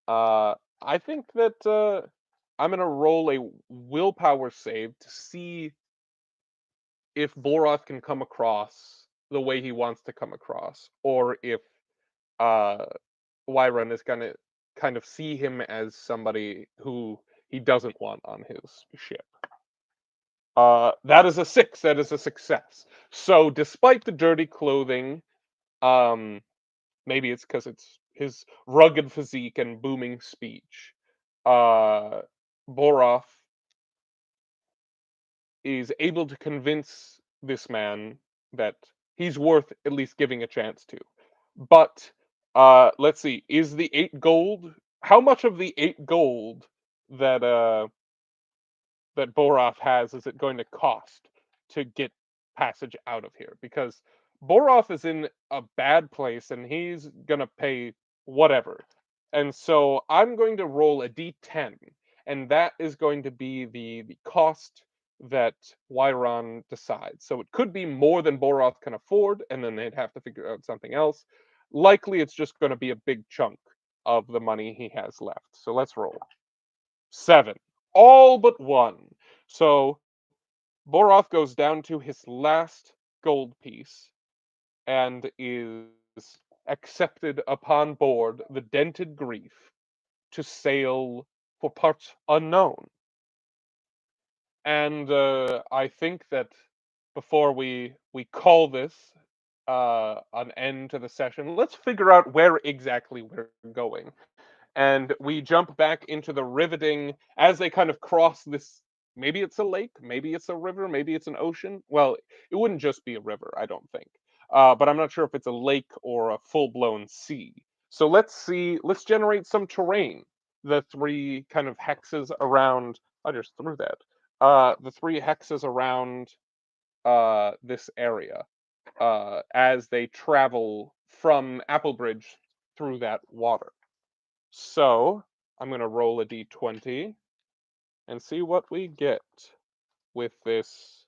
Uh, I think that I'm gonna roll a willpower save to see if Boroth can come across the way he wants to come across, or if uh, Wyron is gonna kind of see him as somebody who he doesn't want on his ship. That is a 6. That is a success. So, despite the dirty clothing, um, maybe it's because it's his rugged physique and booming speech. Uh, Boroth is able to convince this man that he's worth at least giving a chance to. But let's see, is the 8 gold? How much of the 8 gold that that Boroth has is it going to cost to get passage out of here? Because Boroth is in a bad place and he's gonna pay whatever. And so I'm going to roll a d10, and that is going to be the cost that Wyron decides. So it could be more than Boroth can afford, and then they'd have to figure out something else. Likely it's just going to be a big chunk of the money he has left. So let's roll. 7. All but 1. So Boroth goes down to his last gold piece and is accepted upon board the Dented Grief to sail for parts unknown. And I think that before we call this an end to the session, let's figure out where exactly we're going. And we jump back into the riveting as they kind of cross this. Maybe it's a lake, maybe it's a river, maybe it's an ocean. Well, it wouldn't just be a river, I don't think. But I'm not sure if it's a lake or a full-blown sea. So let's see. Let's generate some terrain. The 3 kind of hexes around. I just threw that. The 3 hexes around this area, as they travel from Applebridge through that water. So I'm going to roll a d20 and see what we get with this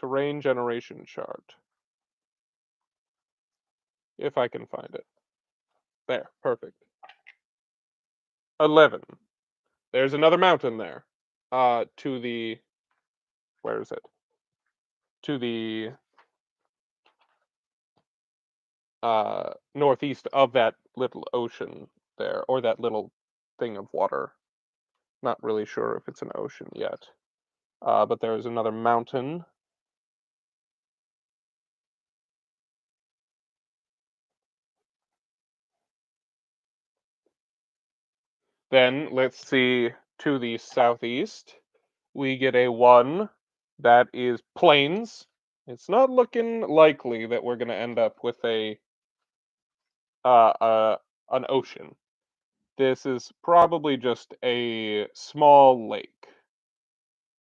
terrain generation chart, if I can find it. There, perfect. 11. There's another mountain there. To the where is it? To the northeast of that little ocean there, or that little thing of water. Not really sure if it's an ocean yet. But there is another mountain. Then let's see to the southeast. We get a 1 that is plains. It's not looking likely that we're going to end up with a uh, uh an ocean. This is probably just a small lake.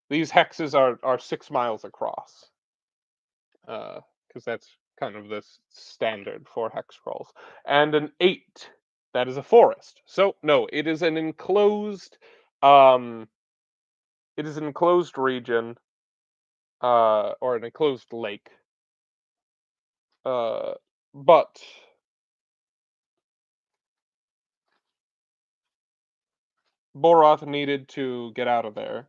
These hexes are 6 miles across, because that's kind of the standard for hex scrolls. And an 8, that is a forest. So no, it is an enclosed, um, it is an enclosed region, or an enclosed lake. Uh, but Boroth needed to get out of there,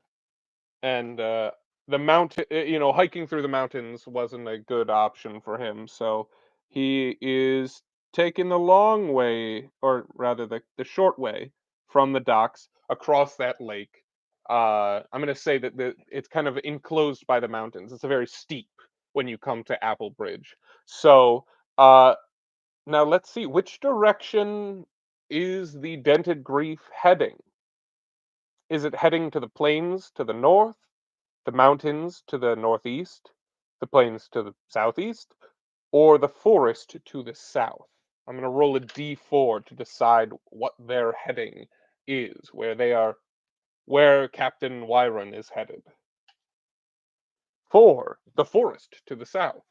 and the mountain, hiking through the mountains wasn't a good option for him, so he is taking the long way, or rather the short way from the docks across that lake. I'm going to say that it's kind of enclosed by the mountains. It's a very steep when you come to Apple Bridge. So uh, now let's see, which direction is the dented grief heading? Is it heading to the plains to the north, the mountains to the northeast, the plains to the southeast, or the forest to the south? I'm going to roll a d4 to decide what their heading is, where Captain Wyron is headed. 4, the forest to the south.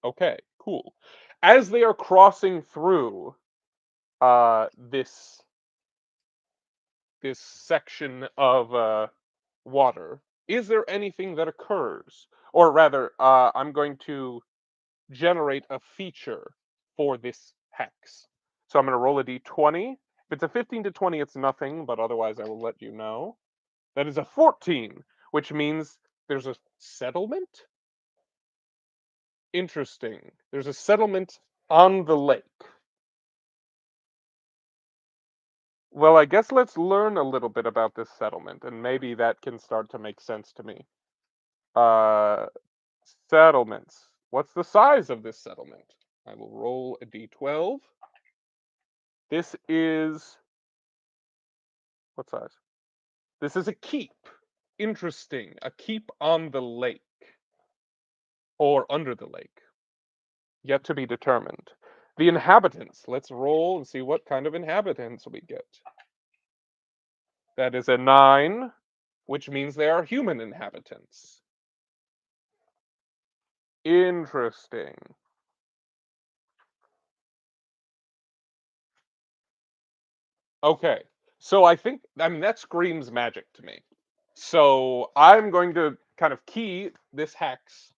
Okay, cool. As they are crossing through this section of water, is there anything that occurs? Or rather, I'm going to generate a feature for this hex. So I'm going to roll a d20. If it's a 15 to 20, it's nothing, but otherwise I will let you know. That is a 14, which means there's a settlement? Interesting. There's a settlement on the lake. Well, I guess let's learn a little bit about this settlement, and maybe that can start to make sense to me. Uh, Settlements. What's the size of this settlement? I will roll a d12. This is what size? This is a keep. Interesting. A keep on the lake or under the lake. Yet to be determined. The inhabitants. Let's roll and see what kind of inhabitants we get. That is a 9, which means they are human inhabitants. Interesting. Okay. So I mean, that screams magic to me. So I'm going to kind of key this hex,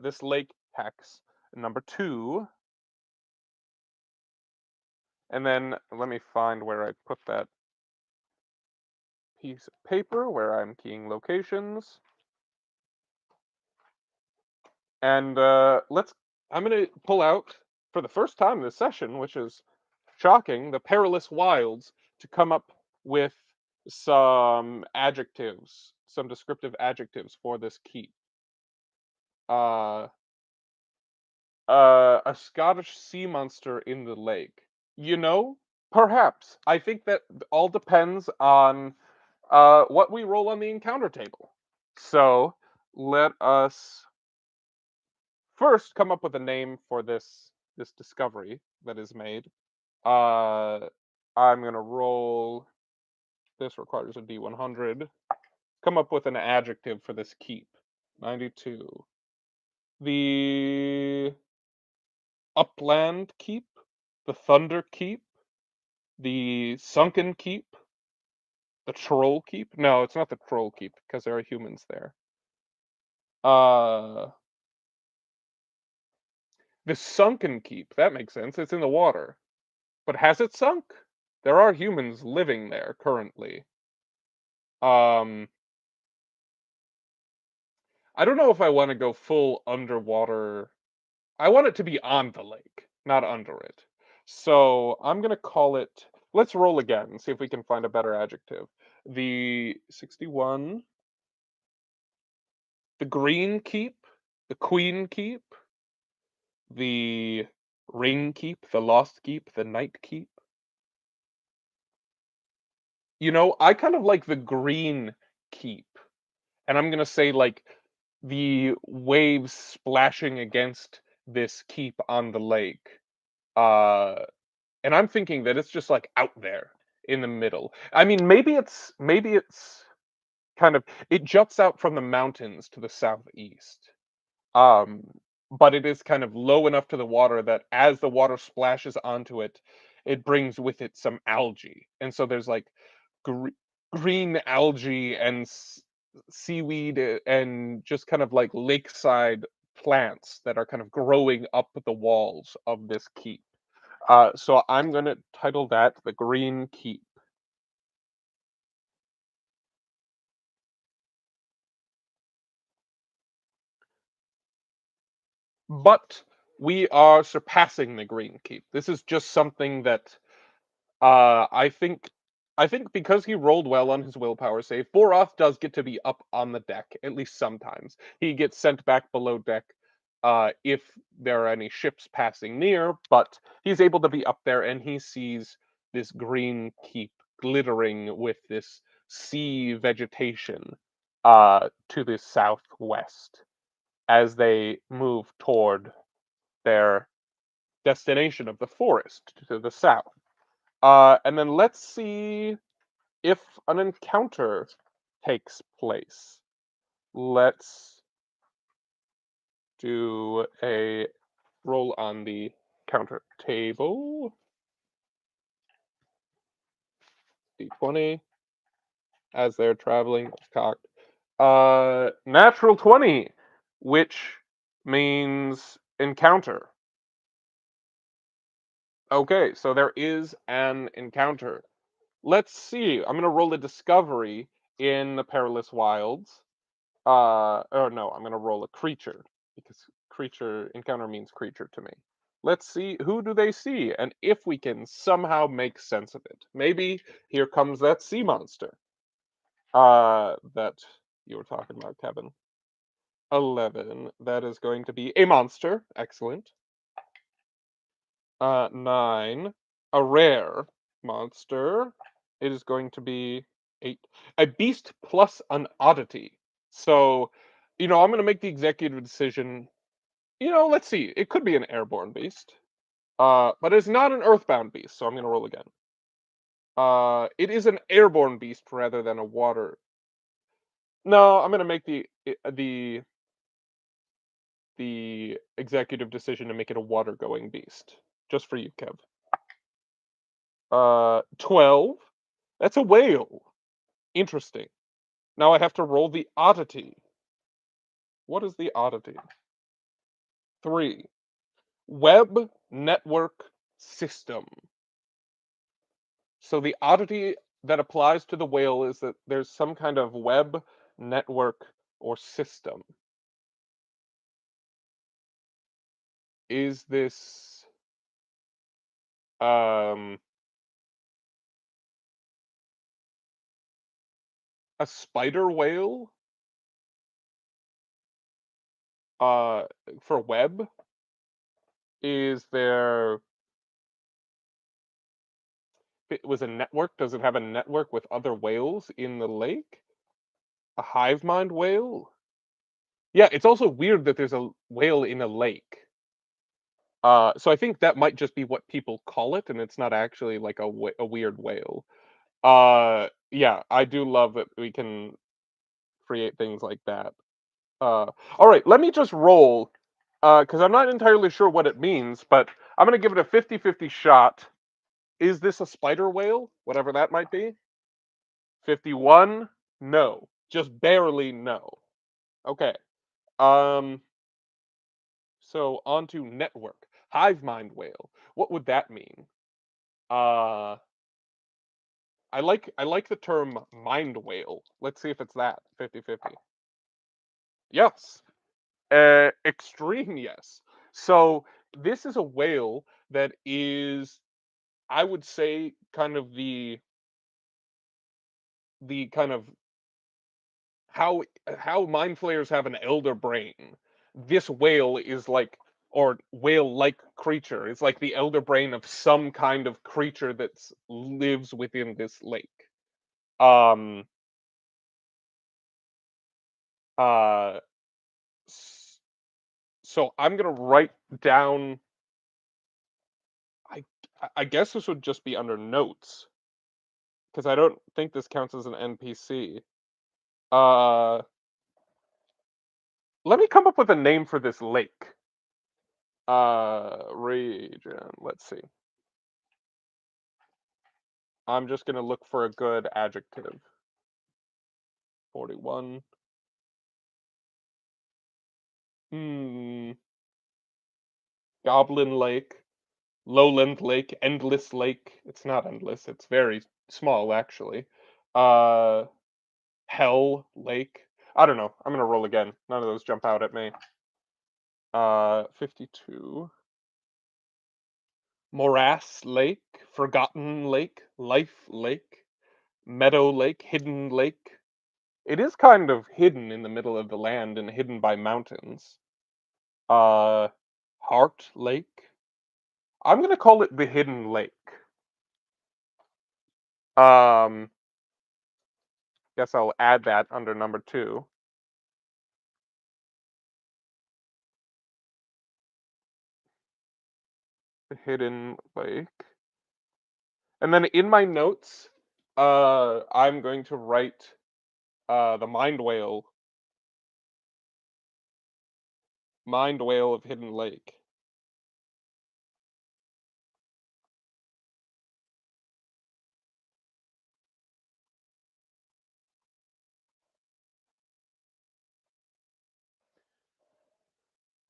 this lake hex, number 2, and then let me find where I put that piece of paper where I'm keying locations. And I'm going to pull out for the first time this session, which is shocking, the Perilous Wilds, to come up with some adjectives, some descriptive adjectives for this keep. Uh, a Scottish sea monster in the lake. You know, perhaps. I think that all depends on what we roll on the encounter table. So let us first come up with a name for this discovery that is made. Uh, I'm gonna roll. This requires a D100. Come up with an adjective for this keep. 92. The Upland Keep, the Thunder Keep, the Sunken Keep, the Troll Keep. No, it's not the Troll Keep because there are humans there. Uh, the Sunken Keep. That makes sense. It's in the water. But has it sunk? There are humans living there currently. Um, I don't know if I want to go full underwater. I want it to be on the lake, not under it. So I'm gonna call it. Let's roll again and see if we can find a better adjective. The 61, the green keep, the queen keep, the ring keep, the lost keep, the night keep. I kind of like the green keep, and I'm gonna say like the waves splashing against this keep on the lake. Uh, and I'm thinking that it's just like out there in the middle. I mean, maybe it's kind of it juts out from the mountains to the southeast. Um, but it is kind of low enough to the water that as the water splashes onto it, it brings with it some algae. And so there's like gre green algae and seaweed and just kind of like lakeside plants that are kind of growing up the walls of this keep. So I'm gonna title that the Green Keep. But we are surpassing the Green Keep. This is just something that I think because he rolled well on his willpower save, Boroth does get to be up on the deck, at least sometimes. He gets sent back below deck if there are any ships passing near, but he's able to be up there and he sees this green keep glittering with this sea vegetation to the southwest as they move toward their destination of the forest to the south. And then let's see if an encounter takes place. Let's do a roll on the counter table. D20 as they're traveling. Cocked. Natural 20, which means encounter. Okay, so there is an encounter. Let's see. I'm gonna roll a discovery in the Perilous Wilds. Or no, I'm gonna roll a creature because creature encounter means creature to me. Let's see who do they see and if we can somehow make sense of it. Maybe here comes that sea monster. That you were talking about, Kevin. 11. That is going to be a monster. Excellent. 9. A rare monster. It is going to be 8. A beast plus an oddity. So, I'm going to make the executive decision. Let's see. It could be an airborne beast. But it's not an earthbound beast, so I'm going to roll again. It is an airborne beast rather than a water. No, I'm going to make the executive decision to make it a water-going beast. Just for you, Kev. 12. That's a whale. Interesting. Now I have to roll the oddity. What is the oddity? 3. Web network system. So the oddity that applies to the whale is that there's some kind of web network or system. Is this um a spider whale uh for web? Is there it was a network? Does it have a network with other whales in the lake? A hive mind whale? Yeah, it's also weird that there's a whale in a lake. So I think that might just be what people call it, and it's not actually like a weird whale. Yeah, I do love that we can create things like that. All right, let me just roll, because I'm not entirely sure what it means, but I'm gonna give it a 50-50 shot. Is this a spider whale? Whatever that might be. 51? No. Just barely no. Okay. Um, so on to network. Hive mind whale. What would that mean? Uh, I like the term mind whale. Let's see if it's that 50-50. Yes. Extreme yes. So this is a whale that is, I would say, kind of the kind of how mind flayers have an elder brain. This whale is like, or whale-like creature is like the elder brain of some kind of creature that lives within this lake. Um. Uh. s- So I'm gonna write down. I I guess this would just be under notes because I don't think this counts as an NPC. Uh. Let me come up with a name for this lake. Region. Let's see. I'm just gonna look for a good adjective. 41. Hmm. Goblin Lake, Lowland Lake, Endless Lake. It's not endless. It's very small, actually. Uh, Hell Lake. I don't know. I'm gonna roll again. None of those jump out at me. 52. Morass Lake, Forgotten Lake, Life Lake, Meadow Lake, Hidden Lake. It is kind of hidden in the middle of the land and hidden by mountains. Uh, Heart Lake. I'm gonna call it the Hidden Lake. Um, guess I'll add that under number 2. The Hidden Lake. And then in my notes, I'm going to write the Mind Whale of Hidden Lake.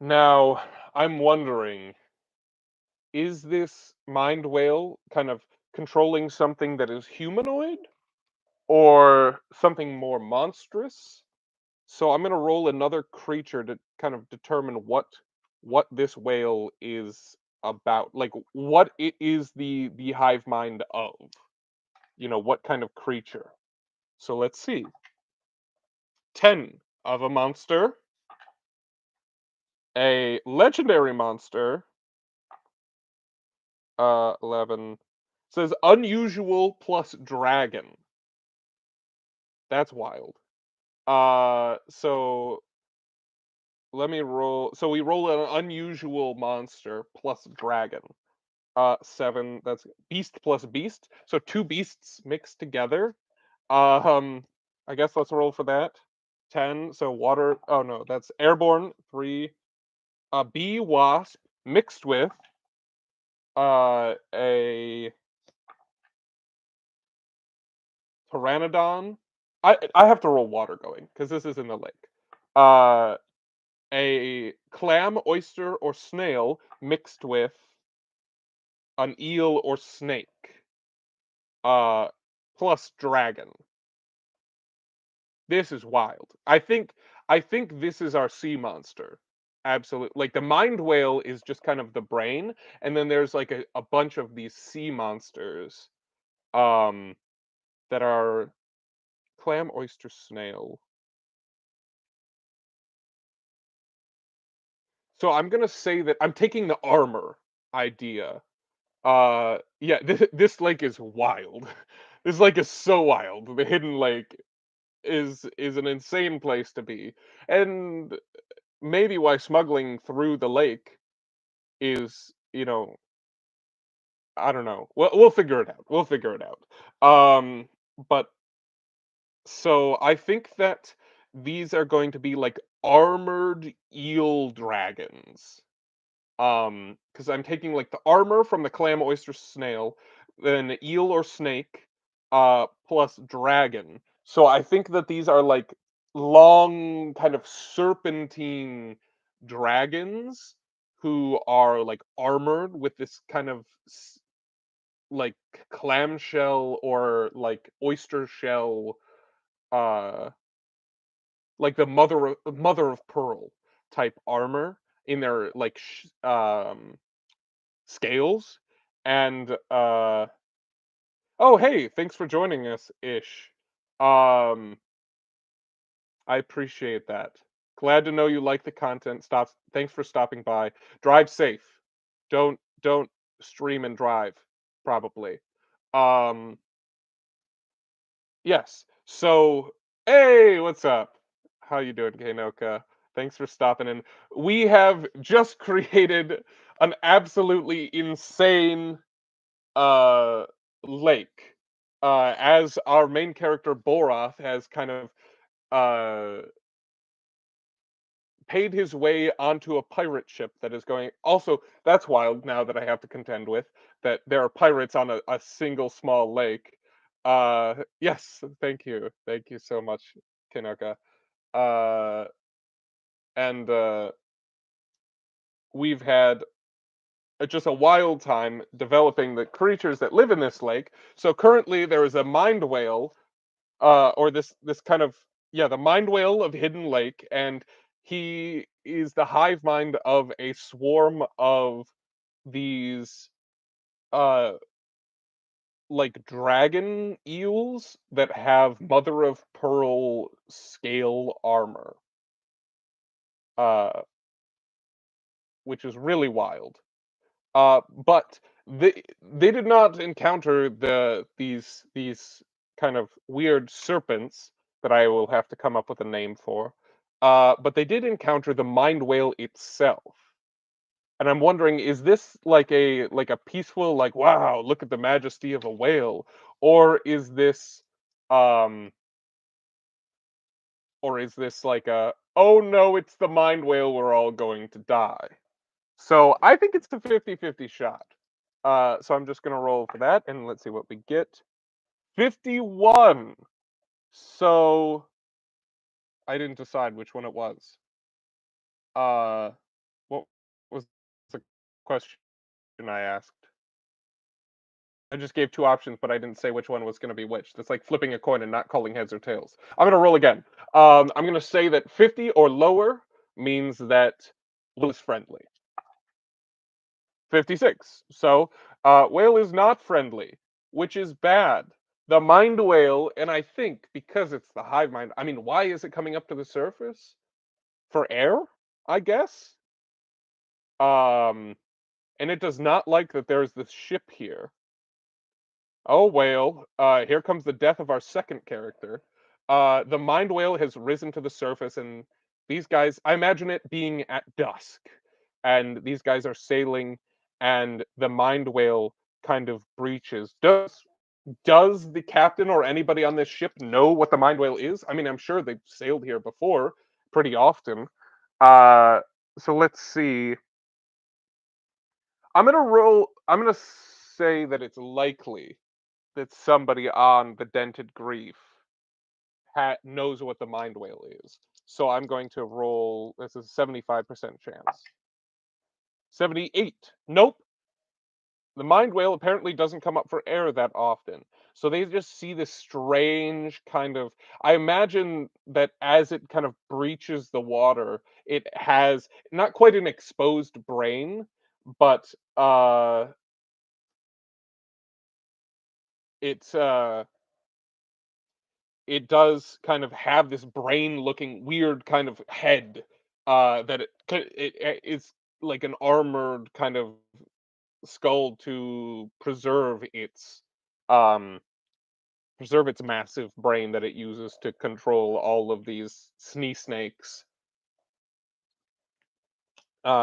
Now, I'm wondering, is this Mind Whale kind of controlling something that is humanoid or something more monstrous? So I'm gonna roll another creature to kind of determine what this whale is about, like what it is the hive mind of. What kind of creature. So let's see. 10 of a monster, a legendary monster, 11 says unusual plus dragon. That's wild. So let me roll. So we roll an unusual monster plus dragon. 7. That's beast plus beast. So two beasts mixed together. Um, I guess let's roll for that. 10. So water. Oh no, that's airborne. 3. A bee wasp mixed with a pteranodon. I have to roll water going because this is in the lake. Uh, a clam, oyster, or snail mixed with an eel or snake. Uh, plus dragon. This is wild. I think this is our sea monster. Absolutely. Like the mind whale is just kind of the brain, and then there's like a bunch of these sea monsters um that are clam, oyster, snail. So I'm gonna say that I'm taking the armor idea. Yeah, this lake is wild. This lake is so wild. The hidden lake is an insane place to be. And maybe why smuggling through the lake is, I don't know. We'll figure it out. We'll figure it out. But so I think that these are going to be like armored eel dragons. Because I'm taking like the armor from the clam, oyster, snail, then eel or snake, plus dragon. So I think that these are like long, kind of serpentine dragons who are like armored with this kind of like clamshell or like oyster shell, uh like the mother of pearl type armor in their like scales. And oh, hey, thanks for joining us, Ish. um I appreciate that. Glad to know you like the content. Thanks for stopping by. Drive safe. Don't stream and drive, probably. Um yes. So, hey, what's up? How you doing, Kanoka? Thanks for stopping in. We have just created an absolutely insane uh lake. As our main character Borath has kind of uh paid his way onto a pirate ship that is going. Also, that's wild now that I have to contend with that there are pirates on a single small lake. Yes, thank you. Thank you so much, Kinoka. Uh, and we've had just a wild time developing the creatures that live in this lake. So currently there is a mind whale, or this kind of, yeah, the mind whale of Hidden Lake, and he is the hive mind of a swarm of these uh like dragon eels that have mother of pearl scale armor, uh which is really wild. But they did not encounter these kind of weird serpents that I will have to come up with a name for. But they did encounter the mind whale itself. And I'm wondering, is this like a peaceful, like, wow, look at the majesty of a whale, or is this um like a, oh no, it's the mind whale, we're all going to die? So I think it's a 50-50 shot. So I'm just gonna roll for that, and let's see what we get. 51. So I didn't decide which one it was. Uh, what was the question I asked? I just gave two options, but I didn't say which one was going to be which. That's like flipping a coin and not calling heads or tails. I'm going to roll again. I'm going to say that 50 or lower means that Will is friendly. 56. So, whale is not friendly, which is bad. The mind whale, and I think because it's the hive mind, I mean, why is it coming up to the surface? For air, I guess. Um, and it does not like that there's this ship here. Oh, whale. Here comes the death of our second character. The mind whale has risen to the surface, and these guys, I imagine it being at dusk, and these guys are sailing, and the mind whale kind of breaches. Does the captain or anybody on this ship know what the mind whale is? I mean, I'm sure they've sailed here before pretty often. Uh, so let's see. I'm gonna say that it's likely that somebody on the dented grief knows what the mind whale is. So I'm going to roll. This is a 75% chance. 78. Nope. The mind whale apparently doesn't come up for air that often. So they just see this strange kind of. I imagine that as it kind of breaches the water, it has not quite an exposed brain, but it's it does kind of have this brain looking weird kind of head, that it's like an armored kind of skull to um preserve its massive brain that it uses to control all of these snakes,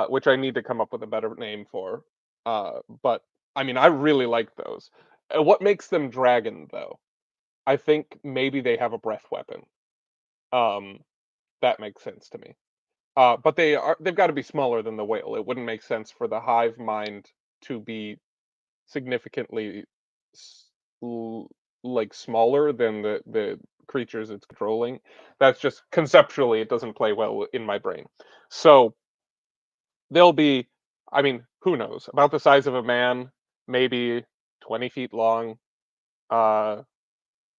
which I need to come up with a better name for. But I mean, I really like those. What makes them dragon though? I think maybe they have a breath weapon. um that makes sense to me. But they've got to be smaller than the whale. It wouldn't make sense for the hive mind to be significantly s- l- like smaller than the creatures it's controlling. That's just conceptually, it doesn't play well in my brain. So they'll be, I mean, who knows? About the size of a man, maybe 20 feet long. Uh,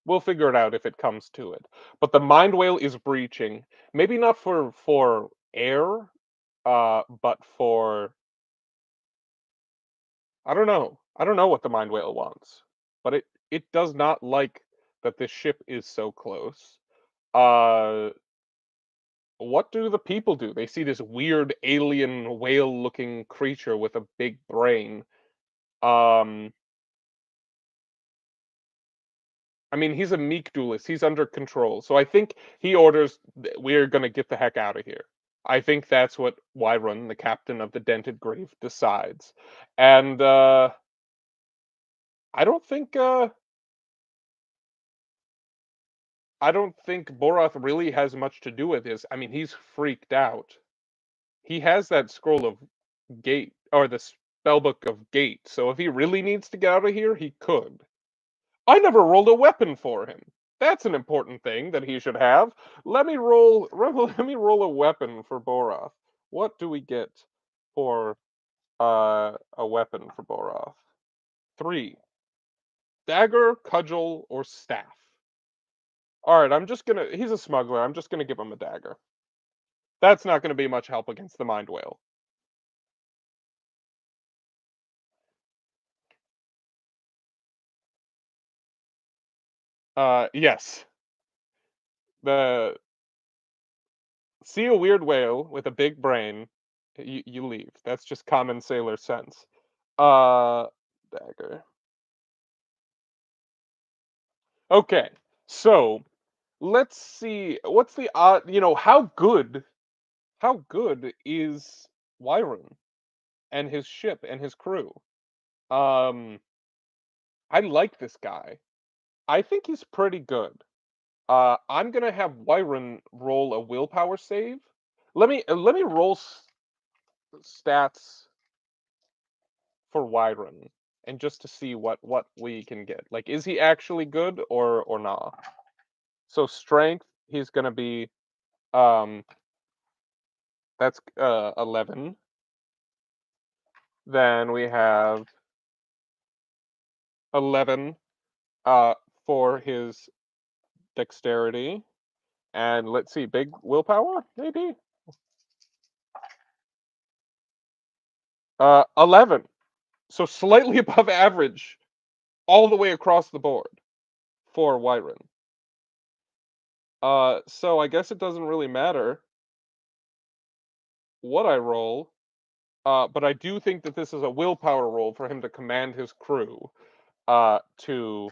we'll figure it out if it comes to it. But the mind whale is breaching. Maybe not for air, but for I don't know. I don't know what the mind whale wants, but it does not like that this ship is so close. Uh, what do the people do? They see this weird alien whale-looking creature with a big brain. Um, I mean, he's a meek duelist. He's under control. So I think he orders, we're going to get the heck out of here. I think that's what Wyron, the captain of the Dented Grief, decides. And I don't think I don't think Borroth really has much to do with this. I mean, he's freaked out. He has that scroll of gate or the spellbook of gate. So if he really needs to get out of here, he could. I never rolled a weapon for him. That's an important thing that he should have. Let me roll. Let me roll a weapon for Borroth. What do we get for a weapon for Borroth? 3. Dagger, cudgel, or staff. All right, I'm just gonna. He's a smuggler. I'm just gonna give him a dagger. That's not gonna be much help against the mind whale. Yes. The See a weird whale with a big brain, you leave. That's just common sailor sense. Uh, dagger. Okay, so let's see. What's the how good is Wyron and his ship and his crew? Um, I like this guy. I think he's pretty good. I'm gonna have Wyron roll a willpower save. Let me roll stats for Wyron and just to see what we can get. Like, is he actually good or not? So strength, he's gonna be um that's 11. Then we have 11 uh for his dexterity. And let's see, big willpower, maybe? 11. So slightly above average all the way across the board for Wyron. So I guess it doesn't really matter what I roll. But I do think that this is a willpower roll for him to command his crew to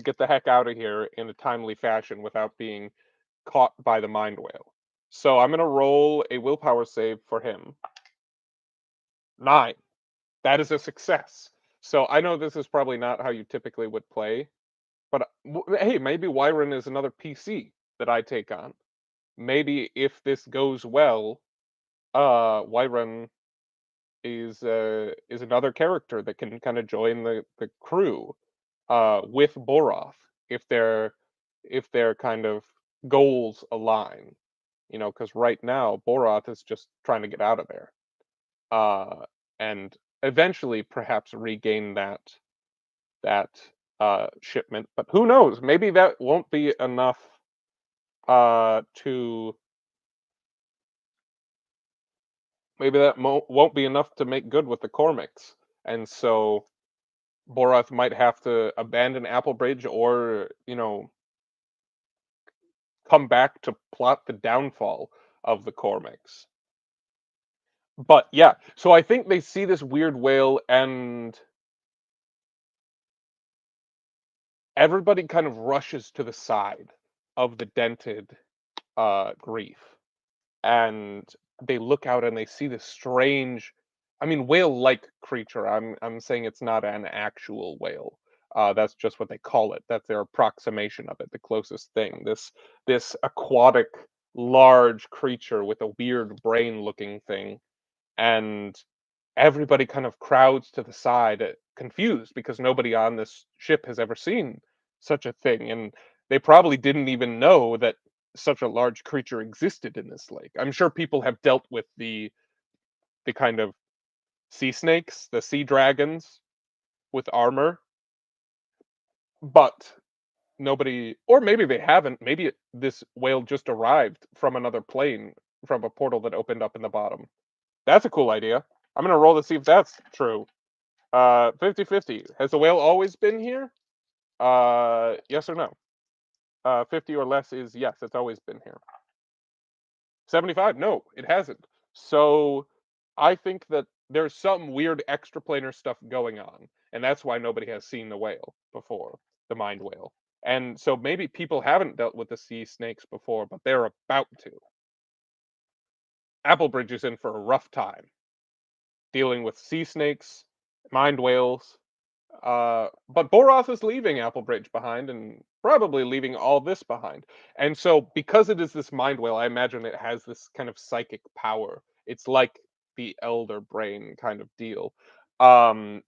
get the heck out of here in a timely fashion without being caught by the mind whale. So I'm gonna roll a willpower save for him. 9. That is a success. So I know this is probably not how you typically would play, but hey, maybe Wyron is another PC that I take on. Maybe if this goes well, Wyron is another character that can kind of join the crew with Boroth if their kind of goals align. Because right now Boroth is just trying to get out of there, and eventually perhaps regain that shipment. But who knows? Maybe that won't be enough to maybe that won't be enough to make good with the Cormacs, and so Boroth might have to abandon Applebridge or, come back to plot the downfall of the Cormacs. But yeah, so I think they see this weird whale and everybody kind of rushes to the side of the dented grief. And they look out and they see this strange, I mean, whale-like creature. I'm saying it's not an actual whale. That's just what they call it. That's their approximation of it, the closest thing. This aquatic, large creature with a weird brain-looking thing, and everybody kind of crowds to the side, confused because nobody on this ship has ever seen such a thing, and they probably didn't even know that such a large creature existed in this lake. I'm sure people have dealt with the kind of sea snakes, the sea dragons, with armor, but nobody, or maybe they haven't. Maybe this whale just arrived from another plane, from a portal that opened up in the bottom. That's a cool idea. I'm gonna roll to see if that's true. 50-50. Has the whale always been here? Yes or no? 50 or less is yes, it's always been here. 75, no, it hasn't. So I think that there's some weird extraplanar stuff going on, and that's why nobody has seen the whale before, the mind whale. And so maybe people haven't dealt with the sea snakes before, but they're about to. Applebridge is in for a rough time dealing with sea snakes, mind whales. But Boroth is leaving Applebridge behind and probably leaving all this behind. And so, because it is this mind whale, I imagine it has this kind of psychic power. It's like the elder brain kind of deal.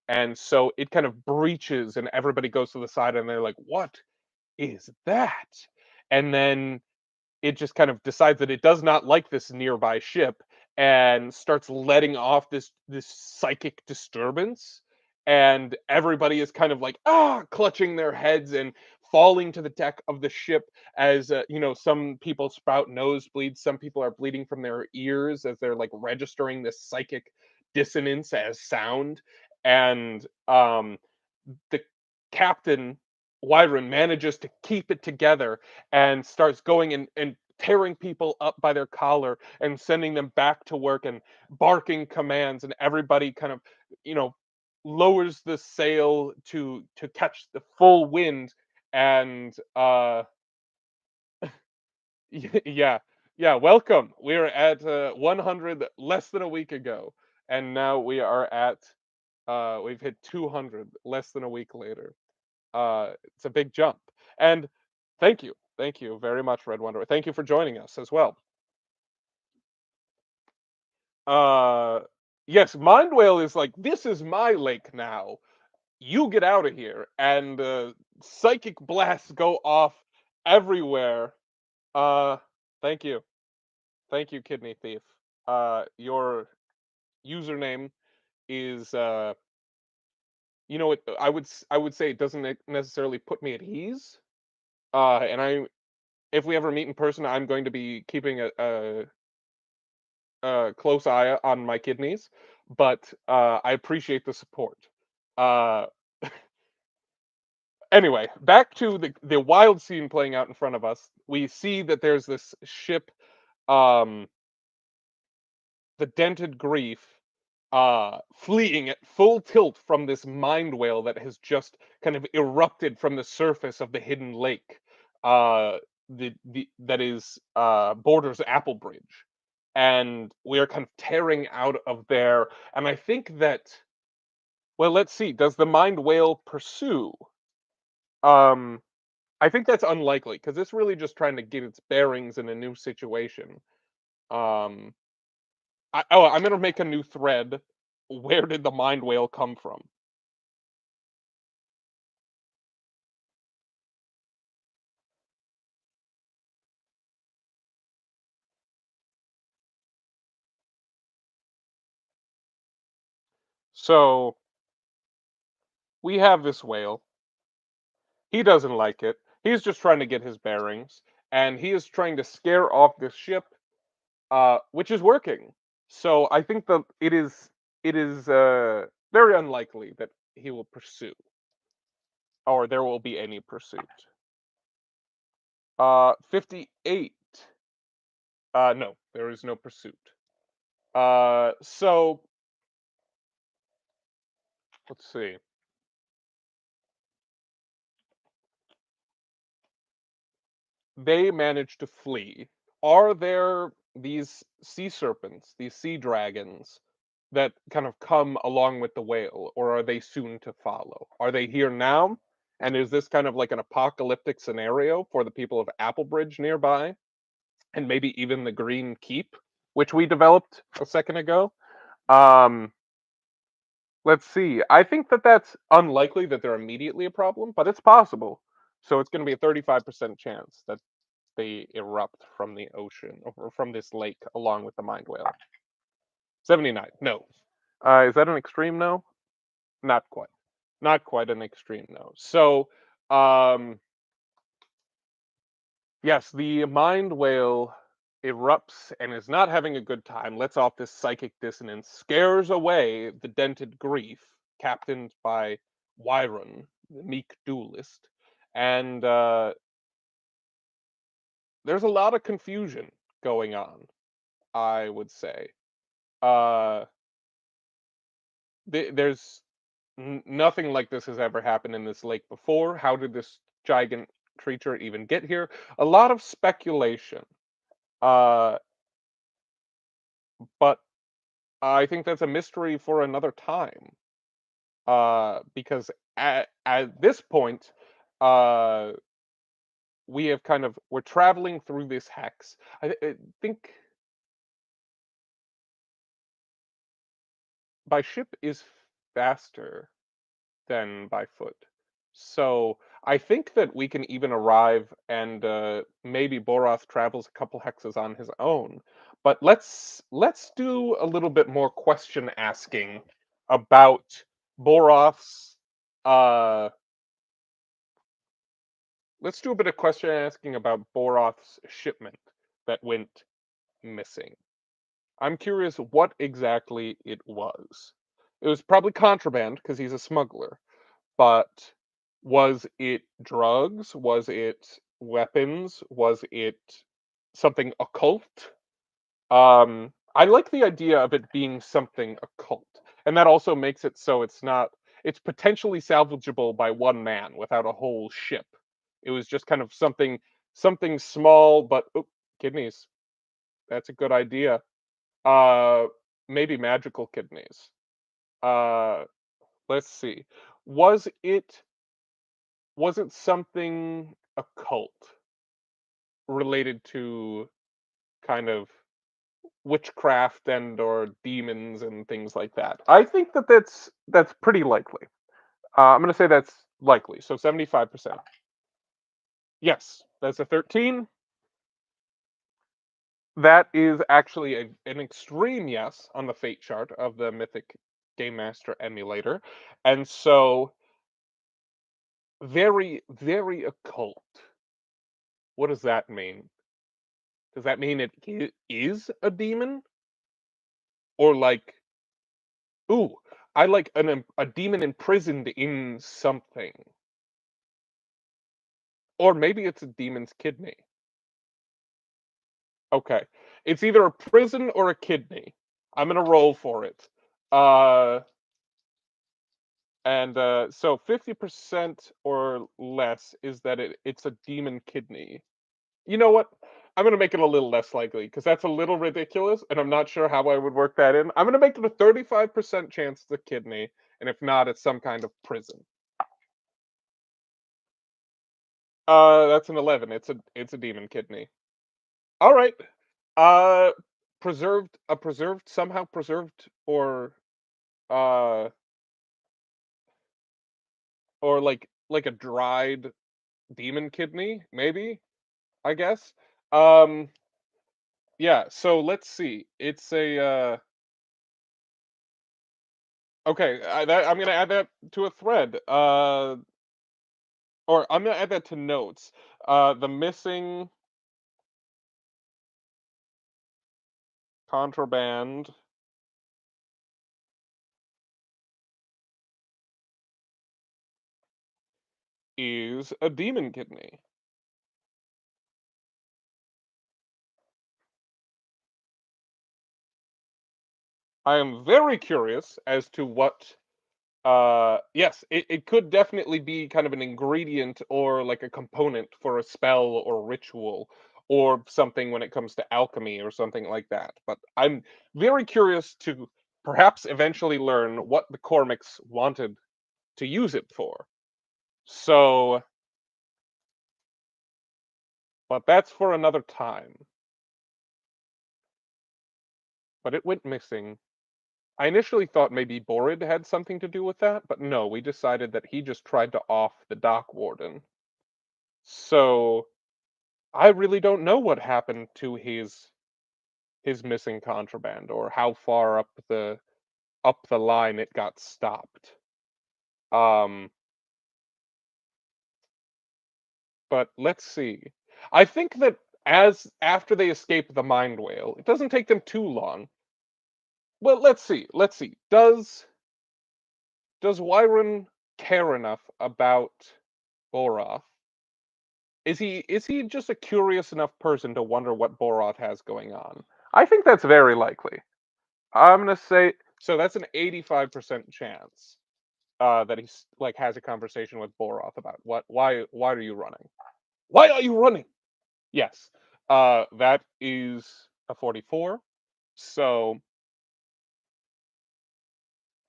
And so it kind of breaches, and everybody goes to the side and they're like, what is that? And then it just kind of decides that it does not like this nearby ship and starts letting off this psychic disturbance, and everybody is kind of like clutching their heads and falling to the deck of the ship as some people sprout nosebleeds, some people are bleeding from their ears as they're like registering this psychic dissonance as sound. And the captain Wyron manages to keep it together and starts going and tearing people up by their collar and sending them back to work and barking commands, and everybody kind of you know lowers the sail to catch the full wind. And yeah, yeah, welcome. We're at 100 less than a week ago, and now we are at we've hit 200 less than a week later. It's a big jump. And thank you very much, Red Wonder. Thank you for joining us as well. Uh, yes, Mind Whale is like, this is my lake now. You get out of here, and psychic blasts go off everywhere. Uh, thank you, Kidney Thief. Your username is I would say it doesn't necessarily put me at ease. And if we ever meet in person, I'm going to be keeping a close eye on my kidneys, but I appreciate the support. Uh, anyway, back to the wild scene playing out in front of us. We see that there's this ship, um, the Dented Grief, fleeing at full tilt from this mind whale that has just kind of erupted from the surface of the hidden lake. The that is borders Applebridge, and we are kind of tearing out of there. And I think that, well, let's see. Does the mind whale pursue? Um, I think that's unlikely because it's really just trying to get its bearings in a new situation. Um, I'm gonna make a new thread. Where did the mind whale come from? So we have this whale. He doesn't like it. He's just trying to get his bearings, and he is trying to scare off this ship, which is working. So I think that it is very unlikely that he will pursue, or there will be any pursuit. 58. No, there is no pursuit. So let's see. They managed to flee. Are there these sea serpents, these sea dragons, that kind of come along with the whale, or are they soon to follow? Are they here now? And is this kind of like an apocalyptic scenario for the people of Applebridge nearby? And maybe even the Green Keep, which we developed a second ago? Um, let's see. I think that that's unlikely that they're immediately a problem, but it's possible. So it's going to be a 35% chance that they erupt from the ocean or from this lake along with the mind whale. 79. No. Is that an extreme no? Not quite. Not quite an extreme, no. So, um, yes, the mind whale erupts and is not having a good time, lets off this psychic dissonance, scares away the dented grief, captained by Wyron, the meek duelist, and there's a lot of confusion going on, I would say. Uh, there's nothing like this has ever happened in this lake before. How did this giant creature even get here? A lot of speculation. Uh, but I think that's a mystery for another time. Because at this point, uh, we have we're traveling through this hex. I think by ship is faster than by foot. So I think that we can even arrive and maybe Boroth travels a couple hexes on his own. But let's do a little bit more question asking about Boroth's uh let's do a bit of question asking about Boroth's shipment that went missing. I'm curious what exactly it was. It was probably contraband because he's a smuggler. But was it drugs? Was it weapons? Was it something occult? I like the idea of it being something occult. And that also makes it so it's potentially salvageable by one man without a whole ship. It was just kind of something small, but kidneys. That's a good idea. Uh, maybe magical kidneys. Uh, let's see. Was it Was it something occult related to kind of witchcraft and or demons and things like that? I think that that's pretty likely. I'm gonna say that's likely. So 75%. Yes, that's a 13. That is actually an extreme yes on the fate chart of the Mythic Game Master emulator, and so very very occult. What does that mean? Does that mean is a demon? Or like, ooh, I like a demon imprisoned in something. Or maybe it's a demon's kidney. Okay. It's either a prison or a kidney. I'm gonna roll for it. Uh and so 50% or less is that it's a demon kidney. You know what? I'm gonna make it a little less likely because that's a little ridiculous, and I'm not sure how I would work that in. I'm gonna make it a 35% chance it's a kidney, and if not, it's some kind of prison. That's an 11. It's a demon kidney. All right. Uh, somehow preserved, uh, or like a dried demon kidney, maybe. I guess. Um, yeah. So let's see. It's a okay. I'm gonna add that to a thread. Or I'm gonna add that to notes. The missing contraband is a demon kidney. I am very curious as to what yes, it could definitely be kind of an ingredient or like a component for a spell or ritual or something when it comes to alchemy or something like that. But I'm very curious to perhaps eventually learn what the Cormacs wanted to use it for. So, but that's for another time. But it went missing. I initially thought maybe Borrid had something to do with that, but no, we decided that he just tried to off the dock warden. So I really don't know what happened to his missing contraband or how far up the line it got stopped. Um, but let's see. I think that as after they escape the mind whale, it doesn't take them too long. Well, let's see. Let's see. Does Wyron care enough about Boroth? Is he just a curious enough person to wonder what Boroth has going on? I think that's very likely. I'm gonna say so. That's an 85% chance that he's like has a conversation with Boroth about why are you running? Why are you running? Yes. That is a 44. So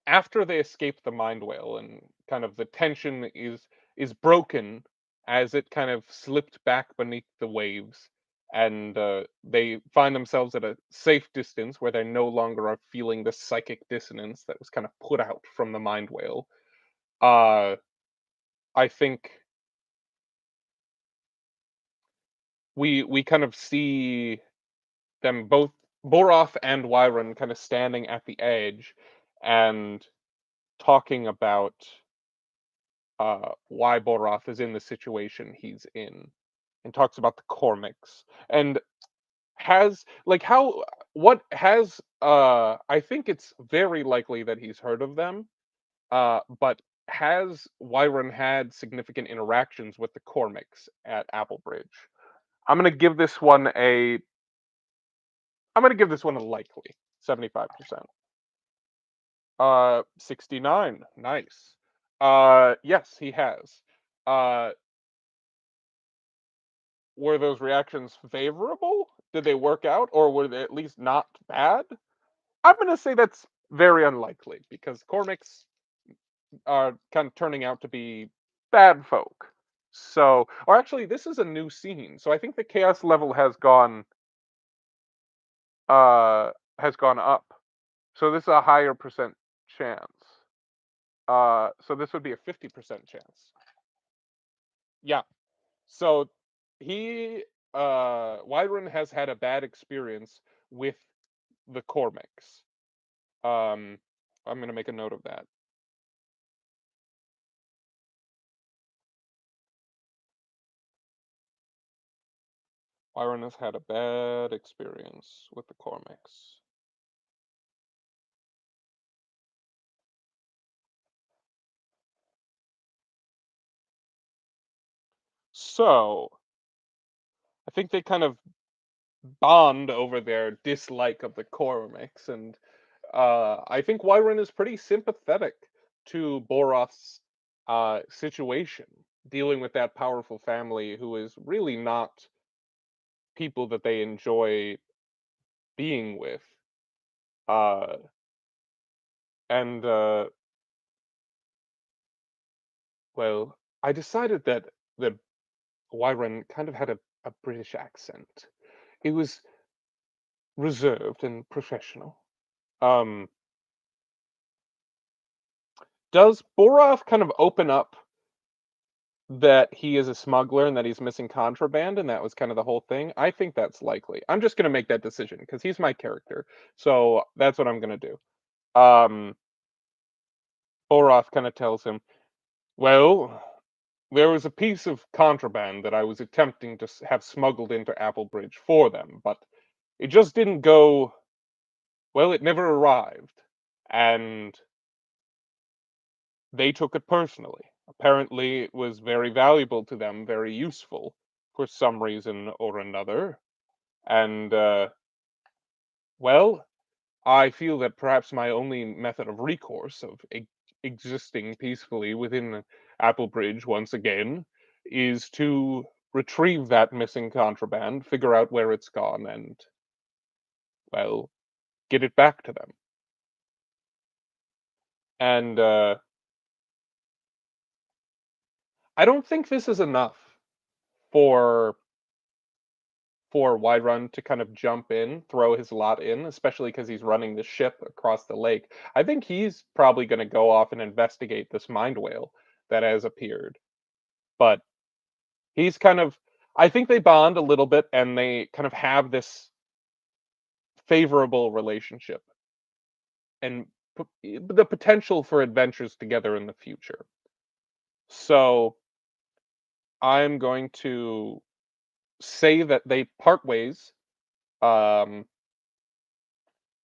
after they escape the mind whale and kind of the tension is broken as it kind of slipped back beneath the waves and they find themselves at a safe distance where they no longer are feeling the psychic dissonance that was kind of put out from the mind whale. uh I think we kind of see them both, Boroth and Wyron, kind of standing at the edge and talking about why Boroth is in the situation he's in, and talks about the Cormacs and has like how what has I think it's very likely that he's heard of them, but has Wyron had significant interactions with the Cormacs at Applebridge? I'm gonna give this one a I'm gonna give this one a likely 75%. 69. Nice. Yes, he has. Uh, were those reactions favorable? Did they work out, or were they at least not bad? I'm gonna say that's very unlikely because Cormacs are kind of turning out to be bad folk. So, or actually, this is a new scene, so I think the chaos level uh has gone up. So this is a higher percent chance. So this would be a 50% chance. Yeah. So he Wyron has had a bad experience with the Cormacs. Um I'm gonna make a note of that. Wyron has had a bad experience with the Cormacs. So I think they kind of bond over their dislike of the Cormacs, and I think Wyron is pretty sympathetic to Boroth's situation, dealing with that powerful family who is really not people that they enjoy being with. Uh, and well, I decided that Wyron kind of had a British accent. It was reserved and professional. Um, does Boroth kind of open up that he is a smuggler and that he's missing contraband and that was kind of the whole thing? I think that's likely. I'm just gonna make that decision because he's my character, so that's what I'm gonna do. Um, Boroth kind of tells him, "Well, there was a piece of contraband that I was attempting to have smuggled into Applebridge for them, but it just didn't go well. It never arrived, and they took it personally. Apparently, it was very valuable to them, very useful for some reason or another. And, well, I feel that perhaps my only method of recourse of existing peacefully within Applebridge once again is to retrieve that missing contraband, figure out where it's gone, and, well, get it back to them." And I don't think this is enough for Wyron to kind of jump in, throw his lot in, especially because he's running the ship across the lake. I think he's probably going to go off and investigate this mind whale that has appeared. But he's kind of, I think they bond a little bit and they kind of have this favorable relationship. And the potential for adventures together in the future. So I'm going to say that they part ways. Um,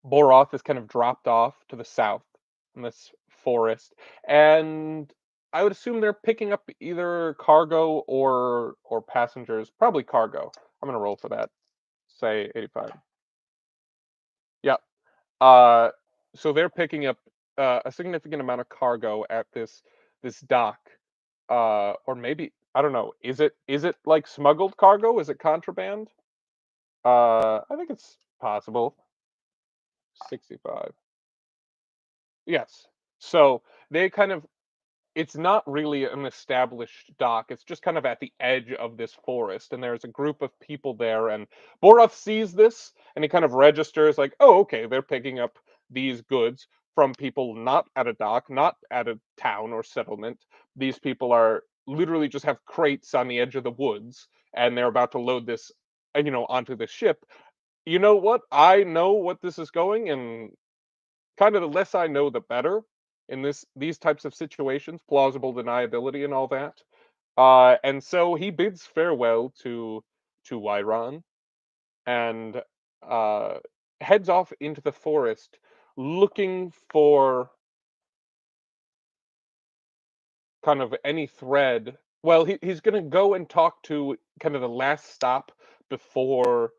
Boroth is kind of dropped off to the south in this forest, and I would assume they're picking up either cargo or passengers, probably cargo. I'm gonna roll for that. Say 85. Yeah. Uh, so they're picking up a significant amount of cargo at this dock, or maybe I don't know. Is it like smuggled cargo? Is it contraband? I think it's possible. 65. Yes. So they kind of it's not really an established dock. It's just kind of at the edge of this forest, and there's a group of people there. And Boroth sees this, and he kind of registers, like, "Oh, okay, they're picking up these goods from people not at a dock, not at a town or settlement. These people are literally just have crates on the edge of the woods, and they're about to load this, onto the ship. You know what? I know what this is going, and kind of the less I know, the better in these types of situations, plausible deniability and all that. And so he bids farewell to Wyron and uh, heads off into the forest, looking for kind of any thread. Well, he's going to go and talk to kind of the last stop before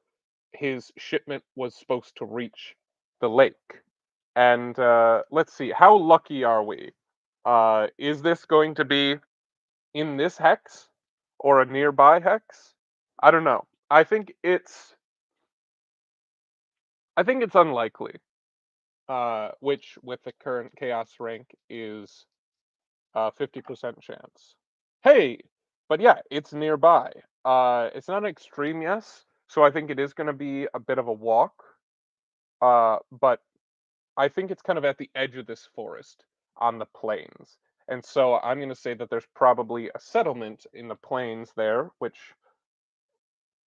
his shipment was supposed to reach the lake. And let's see, how lucky are we? Is this going to be in this hex or a nearby hex? I don't know. I think it's unlikely. Which with the current chaos rank is 50% chance. Hey, but yeah, it's nearby. It's not an extreme yes, so I think it is going to be a bit of a walk. But I think it's kind of at the edge of this forest on the plains. And so I'm going to say that there's probably a settlement in the plains there, which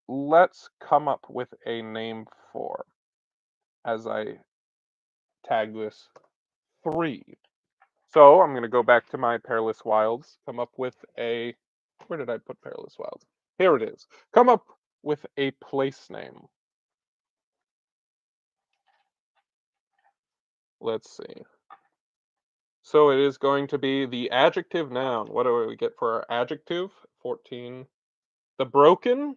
let's come up with a name for as I tag this 3. So I'm going to go back to my Perilous Wilds, come up with a. Where did I put Perilous Wilds? Here it is. Come up with a place name. Let's see. So it is going to be the adjective noun. What do we get for our adjective? 14. The broken?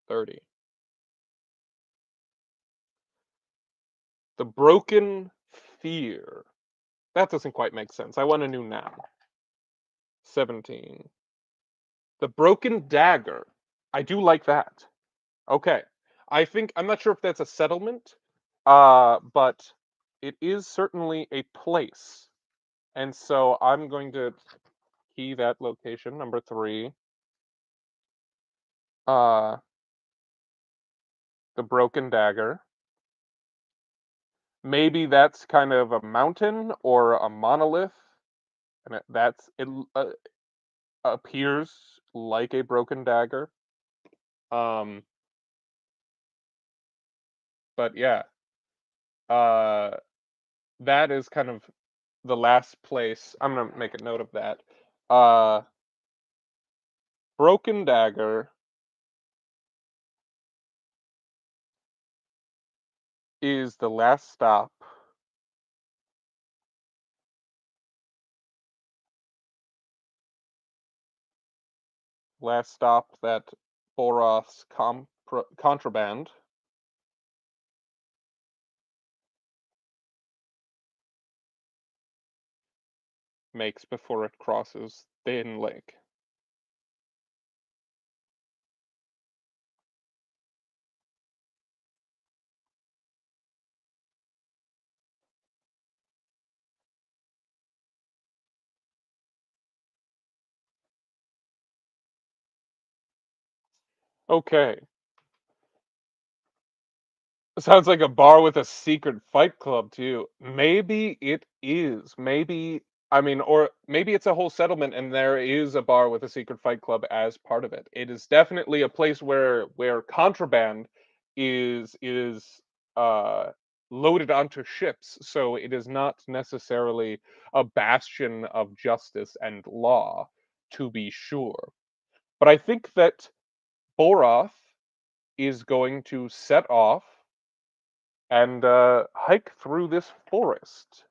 30. The broken fear. That doesn't quite make sense. I want a new noun. 17. The broken dagger. I do like that. Okay. I'm not sure if that's a settlement, but it is certainly a place. And so I'm going to key that location, number 3. Uh, the broken dagger. Maybe that's kind of a mountain or a monolith, and it appears like a broken dagger. Um, but yeah, uh, that is kind of the last place. I'm gonna make a note of that. Uh, broken dagger is the last stop. Last stop that Boros contraband makes before it crosses the Hidden Lake. Okay. Sounds like a bar with a secret fight club too. Maybe it is. Maybe I mean, or maybe it's a whole settlement and there is a bar with a secret fight club as part of it. It is definitely a place where contraband is uh loaded onto ships, so it is not necessarily a bastion of justice and law, to be sure. But I think that Boroth is going to set off and hike through this forest.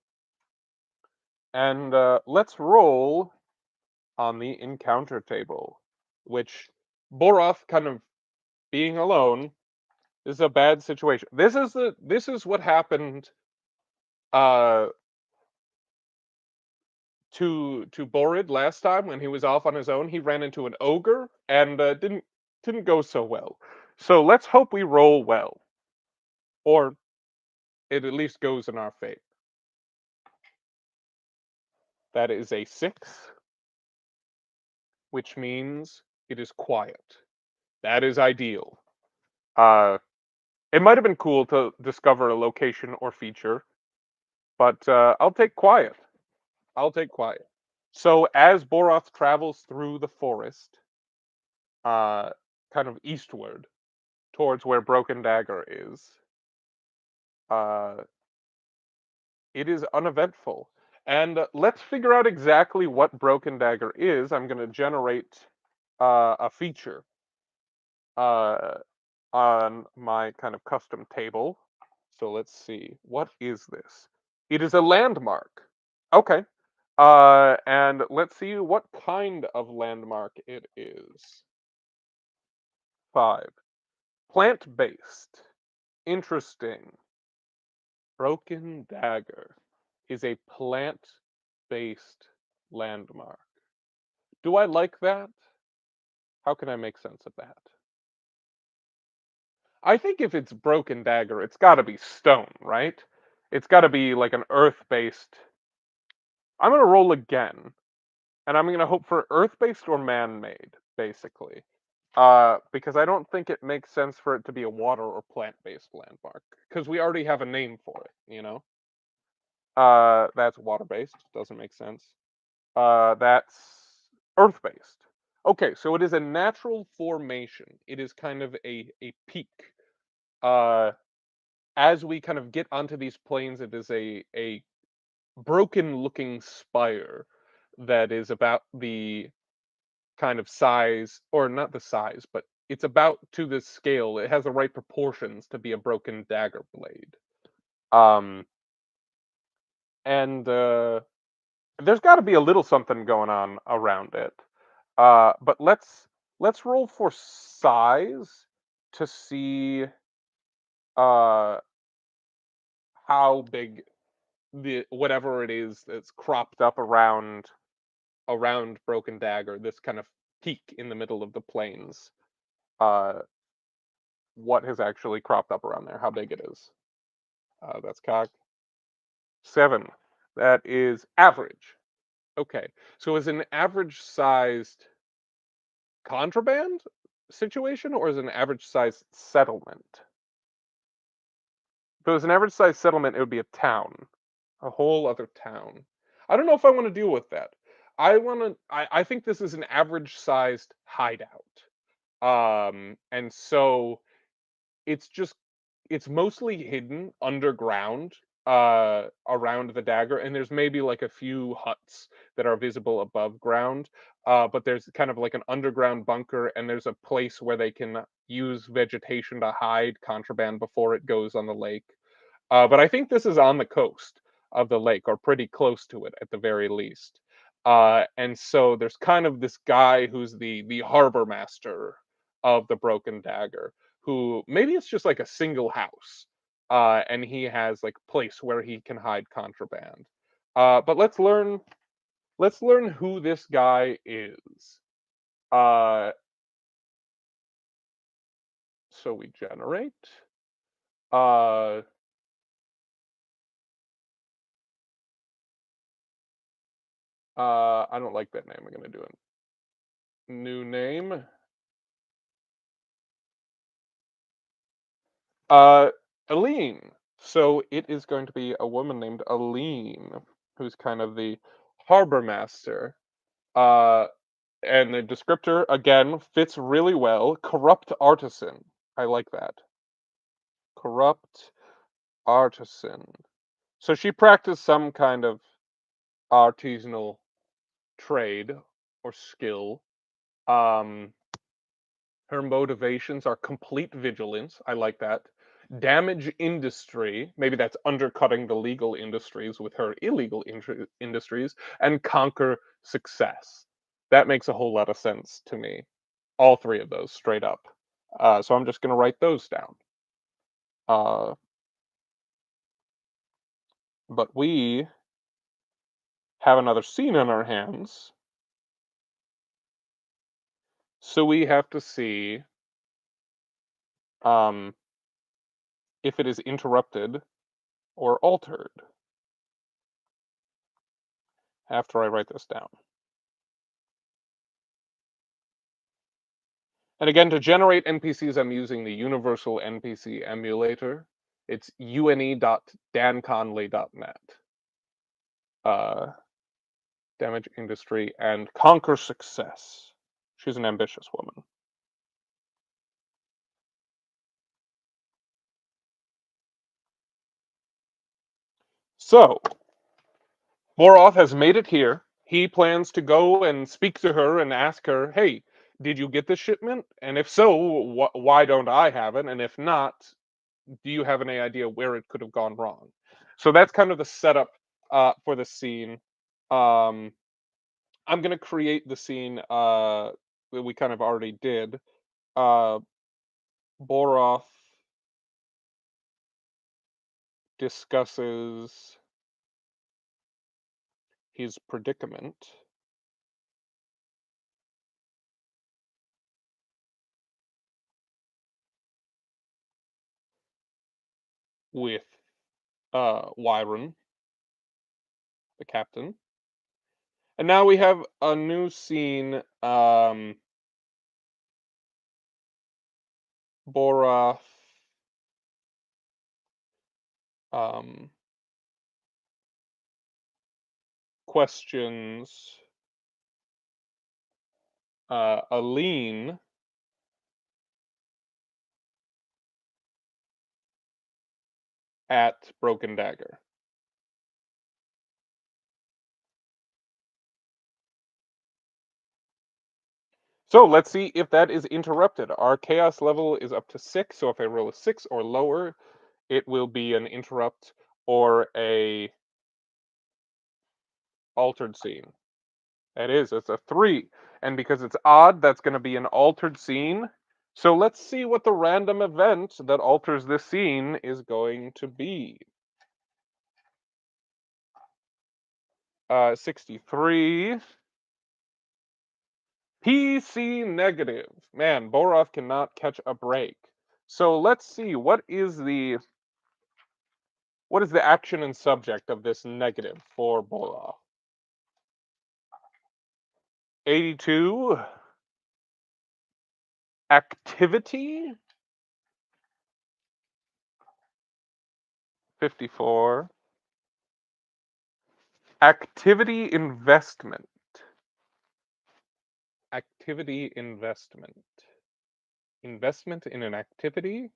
And let's roll on the encounter table, which Boroth kind of being alone is a bad situation. This is what happened uh to Borrid last time when he was off on his own. He ran into an ogre and didn't go so well. So let's hope we roll well, or it at least goes in our fate. That is a 6, which means it is quiet. That is ideal. Uh, it might have been cool to discover a location or feature, but I'll take quiet. I'll take quiet. So as Boroth travels through the forest, uh, kind of eastward towards where Broken Dagger is, uh, it is uneventful. And let's figure out exactly what Broken Dagger is. I'm going to generate a feature uh, on my kind of custom table. So let's see. What is this? It is a landmark. Okay. And let's see what kind of landmark it is. 5. Plant-based. Interesting. Broken Dagger is a plant-based landmark. Do I like that? How can I make sense of that? I think if it's Broken Dagger, it's got to be stone, right? It's got to be like an earth-based. I'm going to roll again, and I'm going to hope for earth-based or man-made, basically. Because I don't think it makes sense for it to be a water or plant-based landmark, because we already have a name for it, you know? That's water-based, doesn't make sense. That's earth-based. Okay, so it is a natural formation. It is kind of a peak. Uh, as we kind of get onto these plains, it is a broken-looking spire that is about the kind of size, or not the size, but it's about to the scale. It has the right proportions to be a broken dagger blade. Um, and there's got to be a little something going on around it. But let's roll for size to see uh how big the whatever it is that's cropped up around Broken Dagger, this kind of peak in the middle of the plains. Uh, what has actually cropped up around there? How big it is? That's cock. 7. That is average. Okay, so is an average sized contraband situation, or is it an average sized settlement? If it was an average sized settlement, it would be a town, a whole other town. I don't know if I want to deal with that. I think this is an average sized hideout. And so it's just it's mostly hidden underground around the dagger, and there's maybe like a few huts that are visible above ground. But there's kind of like an underground bunker, and there's a place where they can use vegetation to hide contraband before it goes on the lake. But I think this is on the coast of the lake, or pretty close to it at the very least. And so there's kind of this guy who's the harbor master of the Broken Dagger, who maybe it's just like a single house, and he has like a place where he can hide contraband. But let's learn who this guy is. Uh, so we generate. Uh, I don't like that name. I'm gonna do a new name. Uh, Aline. So it is going to be a woman named Aline, who's kind of the harbor master. Uh, and the descriptor again fits really well. Corrupt artisan. I like that. Corrupt. Artisan. So she practiced some kind of artisanal trade or skill. Um, Her motivations are complete vigilance. I like that. Damage industry. Maybe that's undercutting the legal industries with her illegal industries. And conquer success. That makes a whole lot of sense to me. All three of those, straight up. So I'm just going to write those down. But we have another scene on our hands. So we have to see um, if it is interrupted or altered after I write this down. And again, to generate NPCs, I'm using the universal NPC emulator. It's une.danconley.net. Uh, Damage industry and conquer success. She's an ambitious woman. So, Boroth has made it here. He plans to go and speak to her and ask her, hey, did you get the shipment? And if so, why don't I have it? And if not, do you have any idea where it could have gone wrong? So that's kind of the setup for the scene. Um, I'm going to create the scene that we kind of already did. Boroth discusses his predicament with Wyron, the captain. And now we have a new scene. Boroth um, questions Aline at Broken Dagger. So let's see if that is interrupted. Our chaos level is up to 6, so if I roll a 6 or lower, it will be an interrupt or a altered scene. It's a 3. And because it's odd, that's going to be an altered scene. So let's see what the random event that alters this scene is going to be. 63. PC negative. Man, Boroth cannot catch a break. So let's see, what is the action and subject of this negative for Boroth? 82. Activity. 54. Activity investment. Activity investment. Investment in an activity?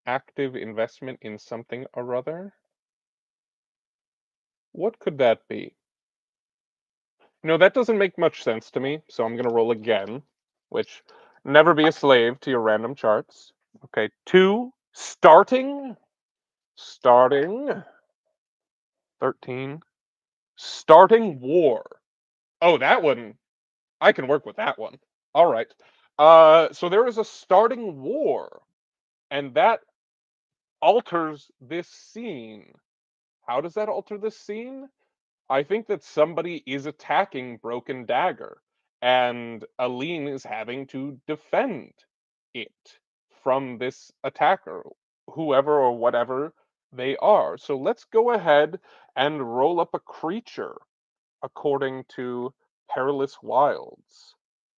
Active investment in something or other? What could that be? That doesn't make much sense to me, so I'm going to roll again, which never be a slave to your random charts. Okay, 2, starting. Starting. 13. Starting war. Oh, that one. I can work with that one. All right. So there is a starting war, and that alters this scene. How does that alter this scene? I think that somebody is attacking Broken Dagger, and Aline is having to defend it from this attacker, whoever or whatever they are. So let's go ahead and roll up a creature according to Perilous Wilds.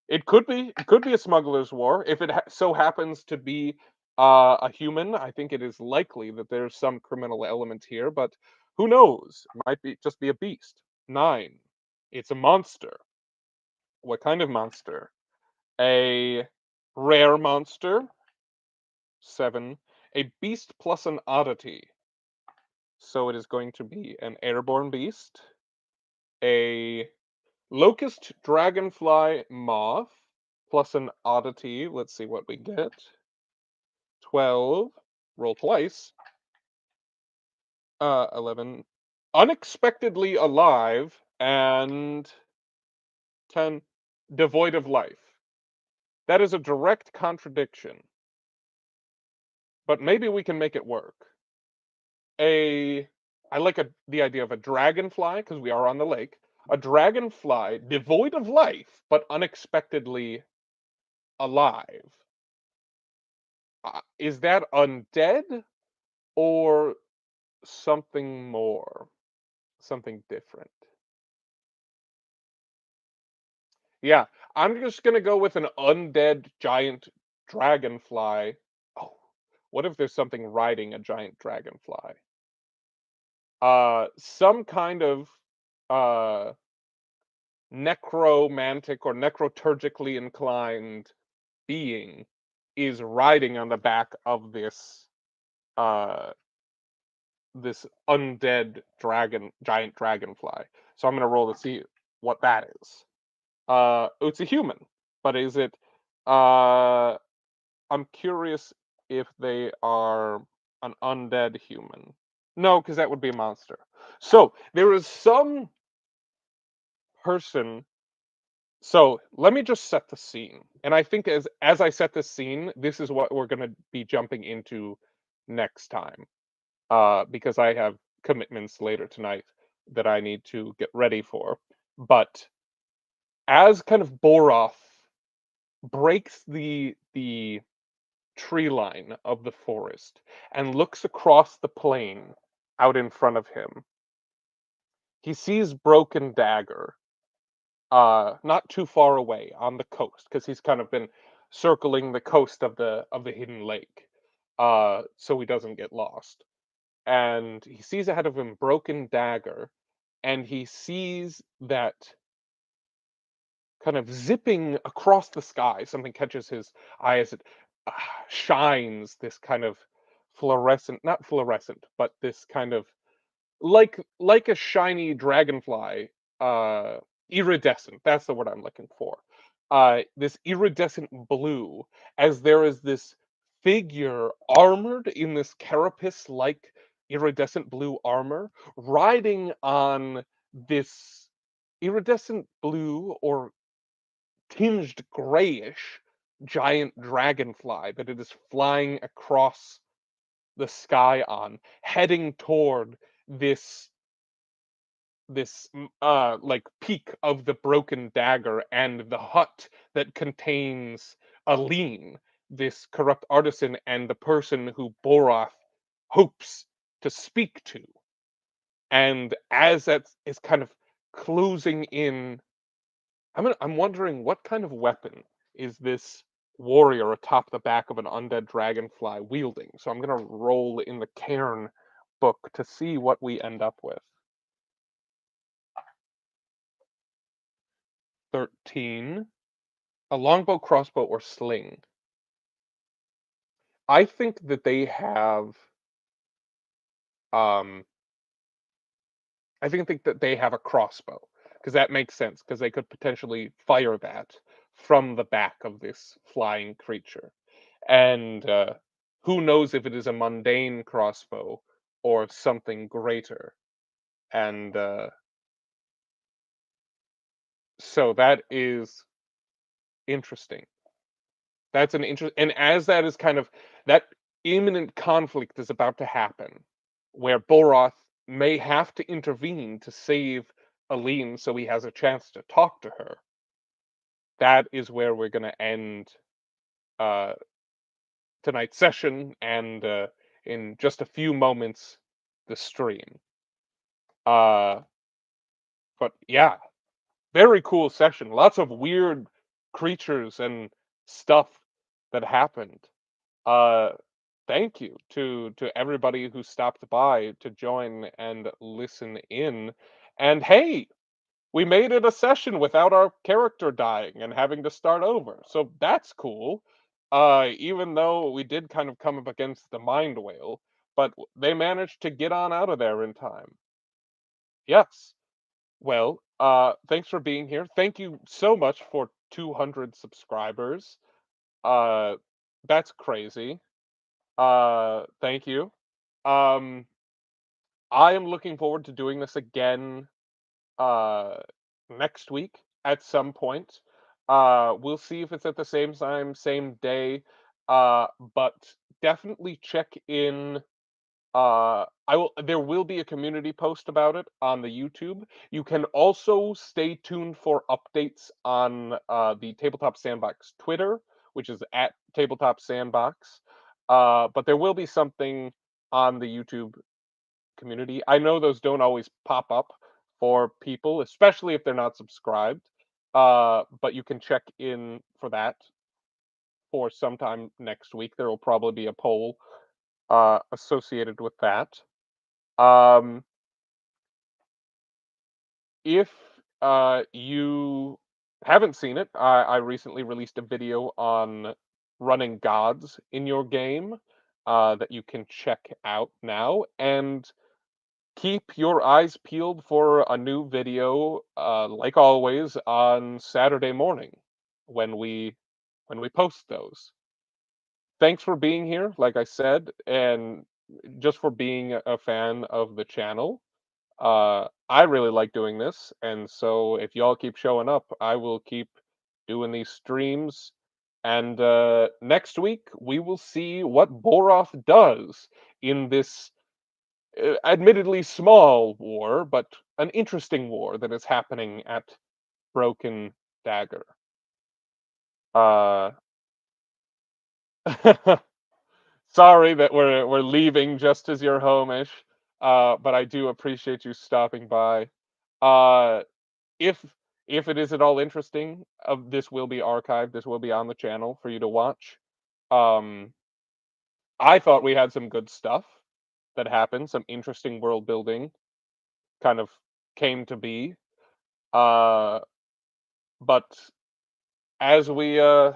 It could be a smuggler's war. If it so happens to be a human, I think it is likely that there's some criminal element here, but who knows? It might be just be a beast. 9. It's a monster. What kind of monster? A rare monster. 7. A beast plus an oddity. So it is going to be an airborne beast, a locust dragonfly moth, plus an oddity. Let's see what we get. 12. Roll twice. 11. Unexpectedly alive, and 10. Devoid of life. That is a direct contradiction, but maybe we can make it work. A I like the idea of a dragonfly because we are on the lake. A dragonfly devoid of life but unexpectedly alive. Is that undead or something more? Something different? Yeah, I'm just gonna go with an undead giant dragonfly. Oh, what if there's something riding a giant dragonfly? Some kind of uh necromantic or necroturgically inclined being is riding on the back of uh this undead giant dragonfly. So I'm gonna roll to see what that is. It's a human, but is it uh I'm curious if they are an undead human. No, because that would be a monster. So there is some person. So let me just set the scene. And I think as I set the scene, this is what we're gonna be jumping into next time. Because I have commitments later tonight that I need to get ready for. But as kind of Boroth breaks the tree line of the forest and looks across the plain out in front of him, he sees Broken Dagger not too far away on the coast because he's kind of been circling the coast of the hidden lake, so he doesn't get lost. And he sees ahead of him Broken Dagger, and he sees that kind of zipping across the sky. Something catches his eye as it uh, shines this kind of fluorescent, not fluorescent, but this kind of like a shiny dragonfly, uh, iridescent. That's the word I'm looking for. This iridescent blue, as there is this figure armored in this carapace-like iridescent blue armor, riding on this iridescent blue or tinged grayish giant dragonfly that it is flying across the sky on, heading toward this like peak of the Broken Dagger and the hut that contains Aline, this corrupt artisan and the person who Boroth hopes to speak to. And as that is kind of closing in, I'm wondering what kind of weapon is this warrior atop the back of an undead dragonfly wielding. So I'm gonna roll in the Cairn book to see what we end up with. 13. A longbow, crossbow, or sling. I think that they have um think that they have a crossbow because that makes sense because they could potentially fire that from the back of this flying creature. And who knows if it is a mundane crossbow or something greater. And so that is interesting. That's an interest, and as that is kind of that imminent conflict is about to happen, where Boroth may have to intervene to save Aline so he has a chance to talk to her. That is where we're going to end uh, tonight's session, and in just a few moments, the stream. Uh, but yeah, very cool session. Lots of weird creatures and stuff that happened. Uh, Thank you to everybody who stopped by to join and listen in. And hey, we made it a session without our character dying and having to start over. So that's cool. even though we did kind of come up against the mind whale, but they managed to get on out of there in time. Yes. Well, thanks for being here. Thank you so much for 200 subscribers. Uh, that's crazy. Thank you. Um, I am looking forward to doing this again uh next week at some point. We'll see if it's at the same time, same day. But definitely check in. There will be a community post about it on the YouTube. You can also stay tuned for updates on the Tabletop Sandbox Twitter, which is at Tabletop Sandbox. But there will be something on the YouTube community. I know those don't always pop up for people, especially if they're not subscribed. But you can check in for that for sometime next week. There will probably be a poll associated with that. Um, if you haven't seen it, I recently released a video on running gods in your game that you can check out now. And keep your eyes peeled for a new video, like always, on Saturday morning when we post those. Thanks for being here, like I said, and just for being a fan of the channel. I really like doing this, and so if y'all keep showing up, I will keep doing these streams. And next week we will see what Boroth does in this admittedly small war, but an interesting war that is happening at Broken Dagger. Uh, sorry that we're leaving just as you're home-ish, but I do appreciate you stopping by. Uh, if if it is at all interesting, this will be archived. This will be on the channel for you to watch. Um, I thought we had some good stuff that happened, some interesting world building kind of came to be. Uh, but as we uh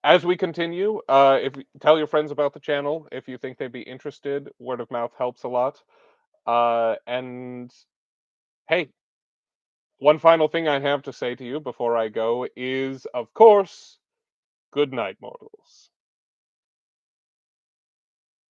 as we continue, if tell your friends about the channel if you think they'd be interested. Word of mouth helps a lot. And hey, one final thing I have to say to you before I go is, of course, good night, mortals.